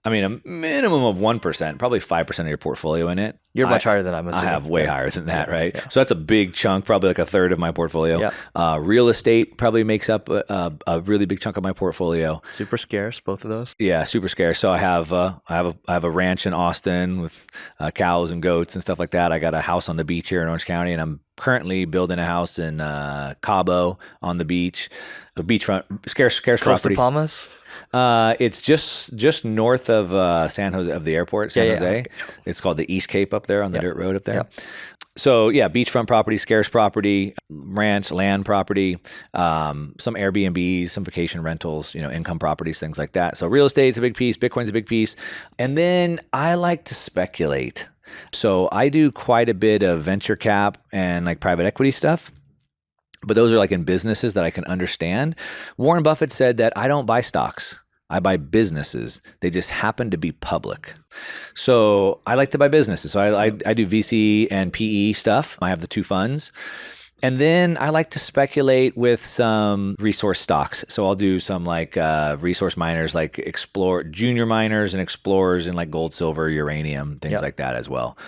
1%, probably 5% of your portfolio in it. You're much higher than I'm assuming. I have way higher than that, right? Yeah. So that's a big chunk, probably like a third of my portfolio. Yeah. Real estate probably makes up a really big chunk of my portfolio. Super scarce, both of those. Yeah, super scarce. So I have a ranch in Austin with cows and goats and stuff like that. I got a house on the beach here in Orange County, and I'm currently building a house in Cabo on the beach. So beachfront, scarce Close property. to Palmas? It's just north of San Jose, of the airport, San Jose. Okay. It's called the East Cape up there on the dirt road up there. Yep. So yeah, beachfront property, scarce property, ranch, land property, some Airbnbs, some vacation rentals, income properties, things like that. So real estate's a big piece, Bitcoin's a big piece. And then I like to speculate. So I do quite a bit of venture cap and like private equity stuff. But those are like in businesses that I can understand. Warren Buffett said that I don't buy stocks. I buy businesses. They just happen to be public. So I like to buy businesses. So I do VC and PE stuff. I have the 2 funds. And then I like to speculate with some resource stocks. So I'll do some like resource miners, like junior miners and explorers in like gold, silver, uranium, things like that as well.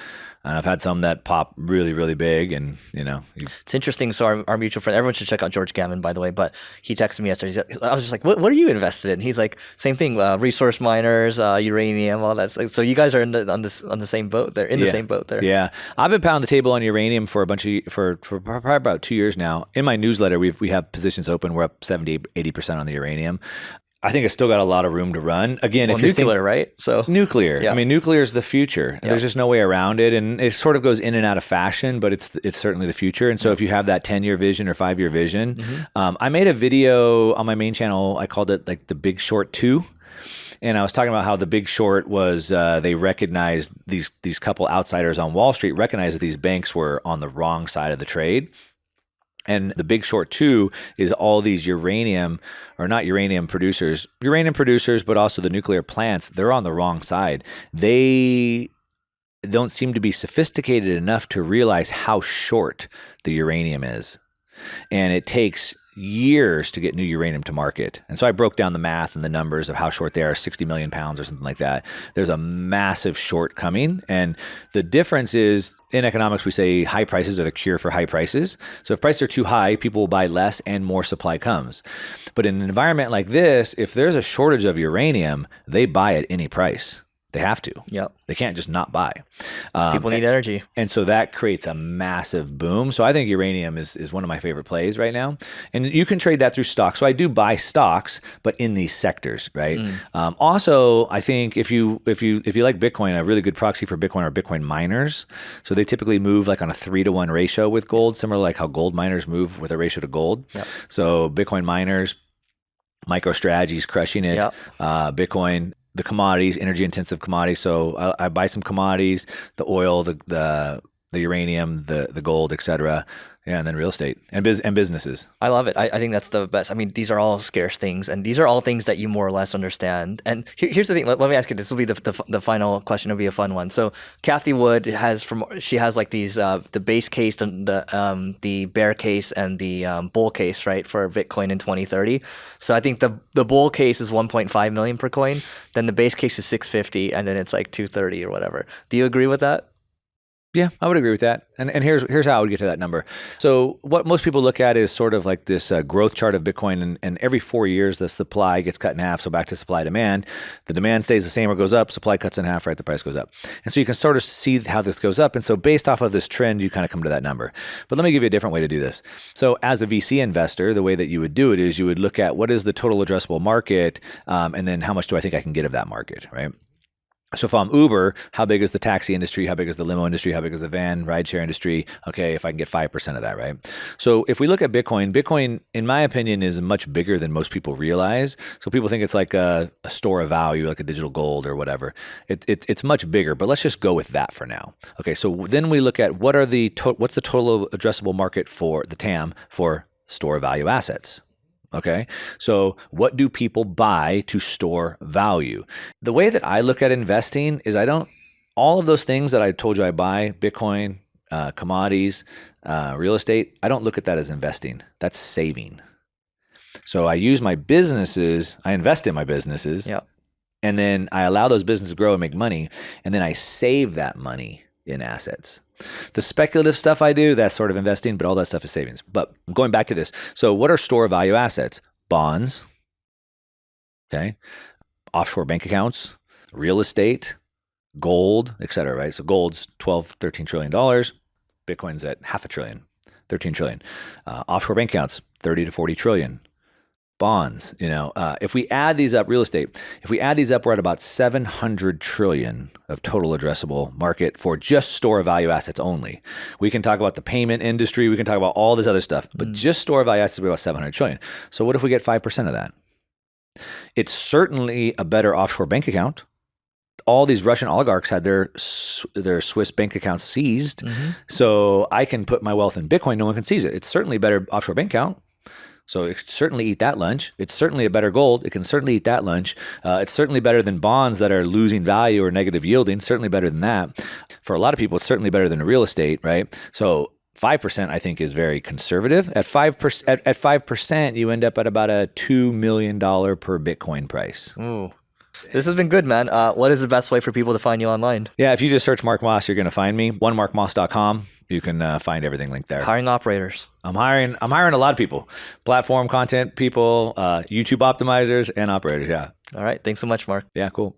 And I've had some that pop really, really big, and It's interesting. So our mutual friend, everyone should check out George Gammon, by the way. But he texted me yesterday. I was just like, "What are you invested in?" He's like, "Same thing, resource miners, uranium, all that." So you guys are on the same boat there. In the same boat there. Yeah, I've been pounding the table on uranium for probably about 2 years now. In my newsletter, we have positions open. We're up 70-80% on the uranium. I think it's still got a lot of room to run. Again, if you're nuclear, right? So nuclear. Yeah. I mean, nuclear is the future. Yeah. There's just no way around it, and it sort of goes in and out of fashion, but it's certainly the future. And so, if you have that 10-year vision or 5-year vision, I made a video on my main channel. I called it like the Big Short 2. And I was talking about how the Big Short was they recognized these couple outsiders on Wall Street recognized that these banks were on the wrong side of the trade. And the Big Short 2 is all these uranium producers, but also the nuclear plants. They're on the wrong side. They don't seem to be sophisticated enough to realize how short the uranium is. And it takes years to get new uranium to market. And so I broke down the math and the numbers of how short they are, 60 million pounds or something like that. There's a massive short coming. And the difference is in economics, we say high prices are the cure for high prices. So if prices are too high, people will buy less and more supply comes. But in an environment like this, if there's a shortage of uranium, they buy at any price. They have to. Yep. They can't just not buy. People need energy. And so that creates a massive boom. So I think uranium is one of my favorite plays right now. And you can trade that through stocks. So I do buy stocks, but in these sectors, right? Also, I think if you like Bitcoin, a really good proxy for Bitcoin are Bitcoin miners. So they typically move like on a 3-to-1 ratio with gold, similar like how gold miners move with a ratio to gold. Yep. So Bitcoin miners, MicroStrategy's crushing it. Yep. Bitcoin, the commodities, energy intensive commodities. So I buy some commodities, the oil, the uranium, the gold, et cetera. Yeah, and then real estate and businesses. I love it. I think that's the best. I mean, these are all scarce things, and these are all things that you more or less understand. And here's the thing. Let me ask you. This will be the final question. It'll be a fun one. So Cathie Wood has like these the base case and the bear case and the bull case, right, for Bitcoin in 2030. So I think the bull case is 1.5 million per coin. Then the base case is 650, and then it's like 230 or whatever. Do you agree with that? Yeah, I would agree with that. And here's how I would get to that number. So what most people look at is sort of like this growth chart of Bitcoin, and every 4 years the supply gets cut in half. So back to supply demand, the demand stays the same or goes up, supply cuts in half, right? The price goes up. And so you can sort of see how this goes up. And so based off of this trend, you kind of come to that number. But let me give you a different way to do this. So as a VC investor, the way that you would do it is you would look at what is the total addressable market, and then how much do I think I can get of that market, right? So if I'm Uber, how big is the taxi industry? How big is the limo industry? How big is the van rideshare industry? Okay, if I can get 5% of that, right? So if we look at Bitcoin, in my opinion, is much bigger than most people realize. So people think it's like a store of value, like a digital gold or whatever. It's much bigger, but let's just go with that for now. Okay, so then we look at what's the total addressable market for the TAM for store of value assets. Okay, so what do people buy to store value? The way that I look at investing is all of those things that I told you I buy, Bitcoin, commodities, real estate, I don't look at that as investing. That's saving. So I use my businesses, I invest in my businesses, yep. And then I allow those businesses to grow and make money, and then I save that money in assets. The speculative stuff I do, that's sort of investing, but all that stuff is savings. But going back to this, so what are store value assets? Bonds, okay, offshore bank accounts, real estate, gold, et cetera, right? So gold's $12-13 trillion. Bitcoin's at $500 billion, 13 trillion. Offshore bank accounts, 30 to 40 trillion. Bonds, if we add these up, real estate, if we add these up, we're at about 700 trillion of total addressable market for just store value assets only. We can talk about the payment industry. We can talk about all this other stuff, but just store value assets, we're about 700 trillion. So what if we get 5% of that? It's certainly a better offshore bank account. All these Russian oligarchs had their Swiss bank accounts seized. So I can put my wealth in Bitcoin. No one can seize it. It's certainly a better offshore bank account. So it can certainly eat that lunch. It's certainly a better gold. It can certainly eat that lunch. It's certainly better than bonds that are losing value or negative yielding. Certainly better than that. For a lot of people, it's certainly better than real estate, right? So 5% I think is very conservative. At 5%, you end up at about a $2 million per Bitcoin price. Ooh. This has been good, man. What is the best way for people to find you online? Yeah, if you just search Mark Moss, you're going to find me. onemarkmoss.com. You can find everything linked there. Hiring operators. I'm hiring a lot of people. Platform content people, YouTube optimizers, and operators. Yeah. All right. Thanks so much, Mark. Yeah, cool.